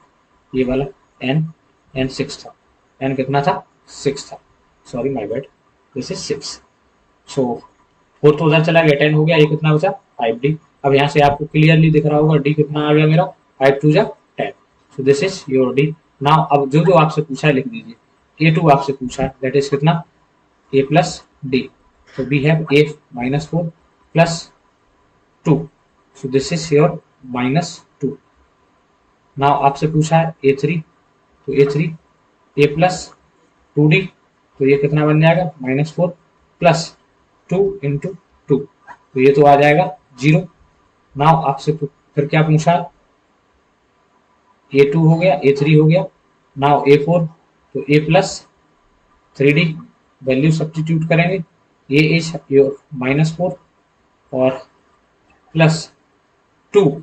ये वाला एन 6 था, एन कितना था 6 था, sorry my bad, this is 6। सो 4 तो उधर चला गया, 10 हो गया, ये कितना बचा 5D। अब यहाँ से आपको क्लियरली दिख रहा होगा डी कितना आ गया मेरा 5 2 10। सो this is your D. Now अब जो जो आपसे पूछा है लिख दीजिए। A2 आपसे पूछा है, दैट इज कितना ए प्लस डी, तो we have A -4 plus 2, so this is your -2। Now आपसे पूछा है A3, तो A3 ए प्लस 2D, तो ये कितना बन जाएगा -4 प्लस 2 इंटू 2, तो ये तो आ जाएगा 0। नाउ आपसे फिर क्या पूछा, A2 हो गया, A3 हो गया, नाउ A4, तो A plus 3D, value substitute करेंगे, ये इज योर -4 और प्लस 2,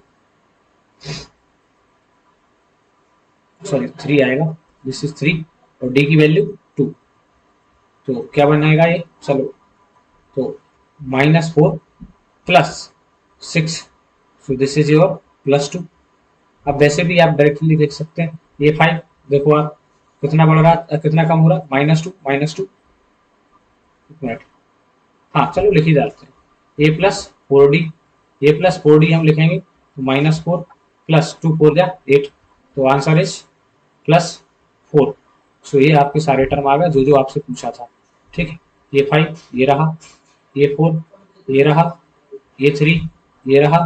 सॉरी 3 आएगा, दिस इज 3, और डी की वैल्यू 2, तो क्या बनाएगा ये, चलो तो -4 plus 6, so this is your +2। अब वैसे भी आप डायरेक्टली देख सकते हैं, ये 5 देखो आप, कितना बढ़ रहा, कितना कम हो रहा, -2 -2, एक मिनट, हाँ चलो लिख ही डालते हैं, a plus 4d, a plus 4d हम लिखेंगे तो -4 प्लस 2 4 जा 8, तो आंसर इज +4। सो ये आपके सारे टर्म आ गए जो जो आपसे पूछा था, ठीक है। ये 5 ये रहा, ये 4 ये रहा, ये 3 ये रहा,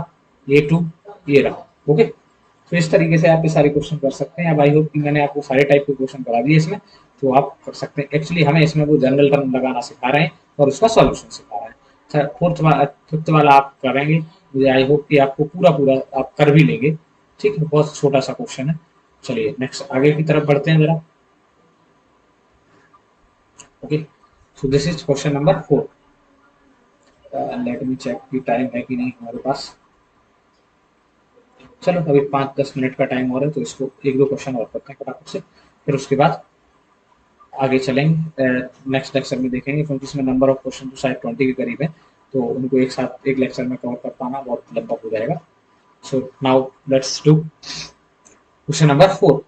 ये 2 ये रहा, ओके। तो इस तरीके से आप ये सारे क्वेश्चन कर सकते हैं। अब आई होप कि मैंने आपको सारे टाइप के क्वेश्चन करा दिए इसमें, तो आप कर सकते हैं। एक्चुअली हमें इसमें वो जनरल टर्म लगाना सिखा रहे हैं और उसका सॉल्यूशन सिखा रहे हैं। सर फिफ्थ वाला आप करेंगे, मुझे आई होप कि आपको पूरा पूरा आप कर भी लेंगे, ठीक है। बहुत छोटा सा क्वेश्चन है। चलिए नेक्स्ट आगे की तरफ बढ़ते हैं जरा, okay. So this is question number 4। Let me check की टाइम है कि नहीं हमारे पास। चलो अभी 5-10 मिनट का टाइम और है, तो इसको एक दो क्वेश्चन और करते हैं फटाफट से, फिर उसके बाद आगे चलेंगे। नेक्स्ट लेक्चर में देखेंगे, क्योंकि इसमें नंबर ऑफ क्वेश्चन तो शायद 20 के करीब है, तो उनको एक साथ एक लेक्चर में कवर कर पाना बहुत लंबा हो जाएगा। So now let's do question number 4।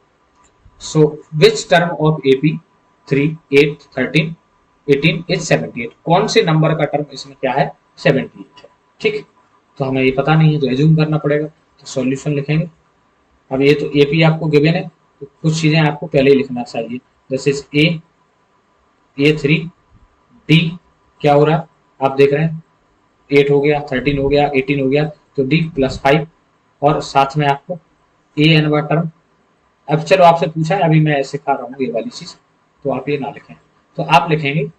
So which term of AP 3, 8, 13, 18 is 78? कौन से नंबर का टर्म इसमें क्या है, 78 है, ठीक। तो हमें ये पता नहीं है, तो एज्यूम करना पड़ेगा, तो सॉल्यूशन लिखेंगे। अब ये तो AP आपको गिवन है, तो कुछ चीजें आपको पहले ही लिखना चाहिए। दिस इज A3, D क्या हो रहा है आप देख रहे हैं, 8 हो गया, 13 हो गया, 18 हो गया, तो D +5, और साथ में आपको AN वाला टर्म। अब चलो आपसे पूछा है, अभी मैं सिखा रहा हूँ ये वाली चीज, तो आप ये ना लिखें, तो आप लिखेंगे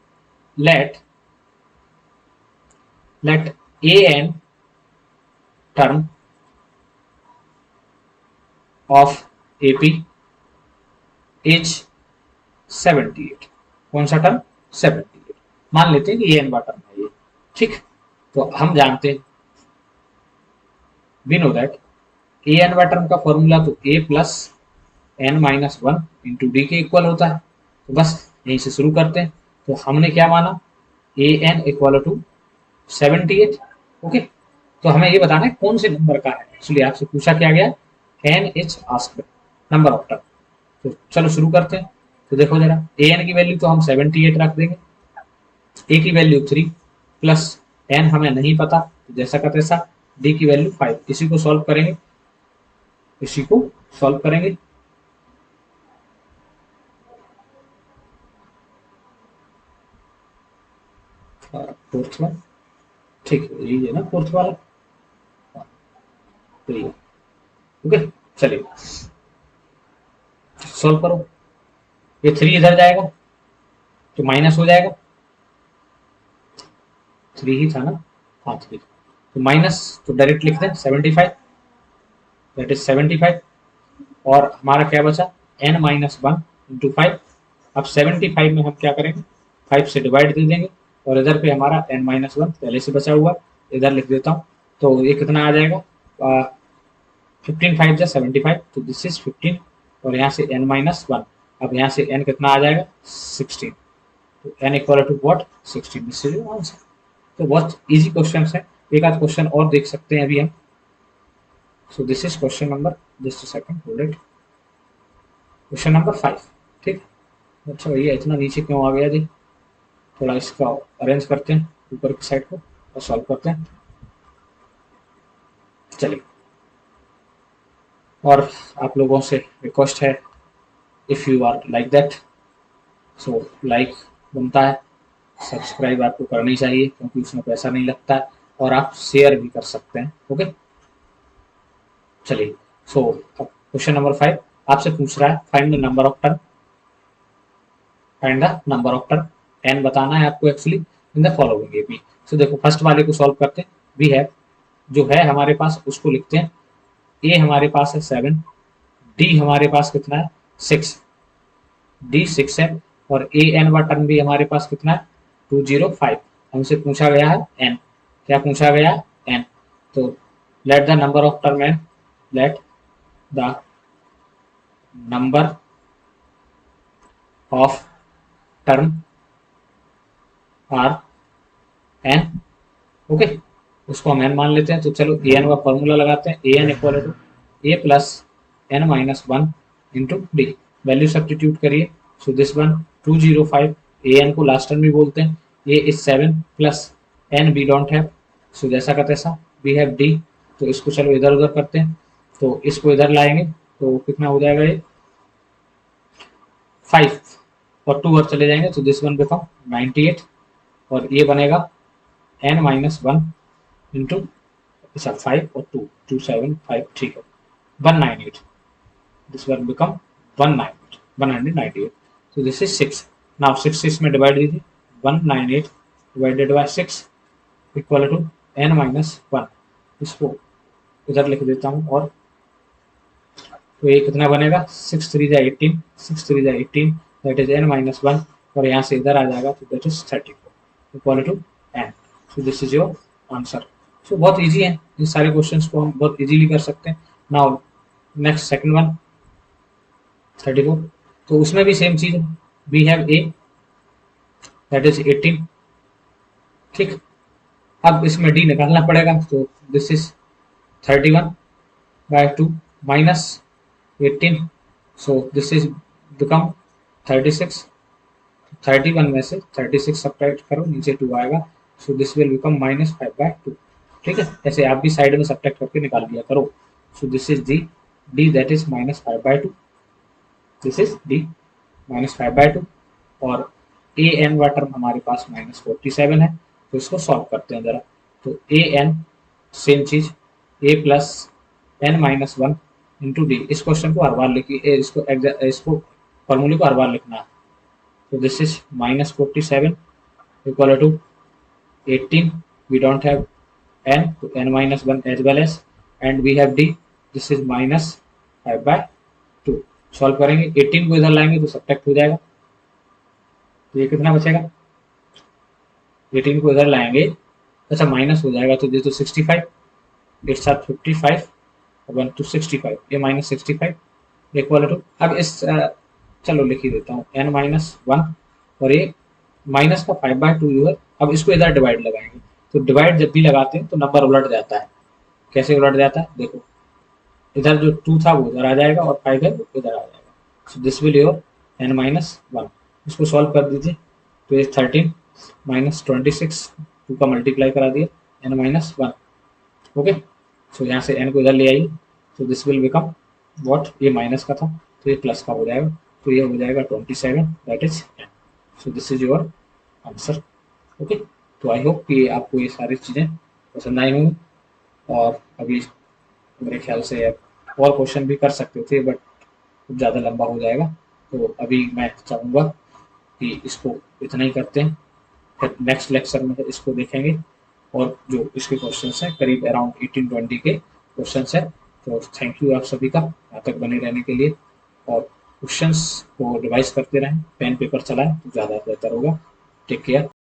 let AN term of AP is 78। कौन सा टर्म, 78। मान लेते हैं कि AN वाला टर्म है ये, ठीक। तो हम जानते हैं, वी नो दैट AN वाला टर्म का फॉर्मूला तो A plus n-1 into D के इक्वल होता है। तो बस यहीं से शुरू करते हैं। तो हमने क्या माना, AN इक्वल टू 78, ओके। तो हमें ये बताना है कौन से नंबर का है, एक्चुअली आपसे पूछा क्या गया, n is asked number of term. तो चलो शुरू करते हैं। तो देखो जरा, AN की वैल्यू तो हम 78 रख देंगे, A की वैल्यू 3 प्लस n हमें नहीं पता, तो जैसा का तैसा, D की वैल्यू 5। इसी को सॉल्व करेंगे, इसी को सॉल्व करेंगे। फोर्थ वन, ठीक है, यही है ना फोर्थ वाला, तो ये ओके। चलिए सॉल्व करो, ये 3 इधर जाएगा तो माइनस हो जाएगा, 3 ही था ना, हाँ 3, तो माइनस, तो डायरेक्ट लिख दें 75, दैट इज 75। और हमारा क्या बचा, n-1 इंटू 5। अब 75 में हम क्या करेंगे, 5 से डिवाइड दे देंगे, और इधर पे हमारा n-1 पहले से बचा हुआ, इधर लिख देता हूँ। तो ये कितना आ जाएगा, 15 5 जा 75, तो दिस इज 15, और यहाँ से n-1, अब यहाँ से n कितना आ जाएगा, 16, तो n equal to what, 16, this is answer. तो बहुत इजी क्वेश्चन है, एक आध क्वेश्चन और देख सकते हैं अभी हम। सो this is question number, just a second, hold it, question number 5, ठीक। अच्छा भैया इतना नीचे क्यों आ गया जी, थोड़ा इसका अरेंज करते हैं ऊपर की साइड को और सॉल्व करते हैं। चलिए, और आप लोगों से रिक्वेस्ट है, if you are like that, so like बनता है, सब्सक्राइब आपको करनी चाहिए क्योंकि उसमें पैसा नहीं लगता है, और आप शेयर भी कर सकते हैं, ओके। चलिए, सो अब क्वेश्चन नंबर 5 आपसे पूछ रहा है, find the number of term, find the number of term, n बताना है आपको actually in the following AP। सो देखो फर्स्ट वाले को सॉल्व करते हैं। वी हैव, जो है हमारे पास उसको लिखते हैं, A हमारे पास है 7, D हमारे पास कितना है 6, D 6 है, और AN वाला टर्म भी हमारे पास कितना है 205। हमसे पूछा गया है n, क्या पूछा गया है n, तो let the number of term n, let the number of term are n, okay. उसको हम n मान लेते हैं, तो चलो AN का फॉर्मूला लगाते हैं, AN equal to A plus n-1 into D. Value substitute करिए। So this one 205, A N को लास्ट टर्म भी बोलते हैं, A is 7 plus N we don't have, so जैसा का तैसा वी हैव डी। तो इसको चलो इधर उधर करते हैं, तो इसको इधर लाएंगे तो कितना हो जाएगा, ये 5 और 2 और चले जाएंगे, तो दिस वन बिकम 98 और ये बनेगा n माइनस 1 इंटू अच्छा 5 और 2 275, ठीक है 198, this one become 198, so this is 6। now 6 6 में डिवाइड दीजिए, 198 divided by 6 equal to n minus 1, इसको इधर लिख देता हूँ, और तो ये कितना बनेगा 6 3 जा 18, 6 3 जा 18, दैट इज n माइनस 1, और यहाँ से इधर आ जाएगा तो that is 34 equal to n। So this is your answer. सो बहुत इजी है, इन सारे क्वेश्चंस को हम बहुत इजीली कर सकते हैं। नाउ नेक्स्ट सेकंड वन 34, तो उसमें भी सेम चीज है, we have A that is 18, ठीक। अब इसमें डी निकालना पड़ेगा, तो this is 31 by 2 minus 18, so this is become 36, 31 में से 36 सब्ट्रैक्ट करो, नीचे 2 आएगा, so this will become minus 5 by 2, ठीक है। ऐसे आप भी साइड में सब्ट्रैक्ट करके निकाल लिया करो। so this is d that is minus 5 by 2, this is d minus 5 by 2, और a n का टर्म हमारे पास minus 47 है, तो इसको सॉल्व करते हैं जरा। तो a n सेम चीज a plus n minus 1 into D, इस क्वेश्चन को हर बार लिखिए, इसको फॉर्मूले को हर बार लिखना है। तो this is minus 47 equal to 18, we don't have n, तो n minus 1 as well as, and we have d, this is minus 5 by 2। Solve करेंगे, 18 को इधर लाएंगे तो सब्ट्रैक्ट हो जाएगा, तो ये कितना बचेगा, 18 को इधर लाएंगे अच्छा माइनस हो जाएगा, तो ये तो 65, इट्स आर 55 1 to 65, ये माइनस 65 इक्वल टू, अब इस चलो लिख ही देता हूँ n माइनस 1 और ये माइनस का 5 बाय 2 यूर। अब इसको इधर डिवाइड लगाएंगे, तो डिवाइड जब भी लगाते हैं तो नंबर उलट जाता है। कैसे उलट जाता है देखो, इधर जो 2 था वो इधर आ जाएगा और 5 है वो इधर आ जाएगा। सो this will your n minus 1, इसको सॉल्व कर दीजिए, तो ये 13 माइनस 26, 2 का मल्टीप्लाई करा दिया n माइनस 1, ओके। सो यहाँ से n को इधर ले आइए, तो दिस विल बिकम व्हाट, ये माइनस का था तो ये प्लस का हो जाएगा, तो ये हो जाएगा 27, that is n। So this is your answer, okay. तो आई होप कि आपको ये सारी चीज़ें पसंद आई होंगी, और अभी मेरे ख्याल से और क्वेश्चन भी कर सकते थे बट कुछ ज़्यादा लंबा हो जाएगा, तो अभी मैं चाहूँगा कि इसको इतना ही करते हैं, फिर नेक्स्ट लेक्चर में इसको देखेंगे, और जो इसके क्वेश्चंस हैं करीब अराउंड 18-20 के क्वेश्चंस हैं। तो थैंक यू आप सभी का यहाँ तक बने रहने के लिए, और क्वेश्चंस को रिवाइज करते रहें, पेन पेपर चलाएं तो ज़्यादा बेहतर होगा। Take care.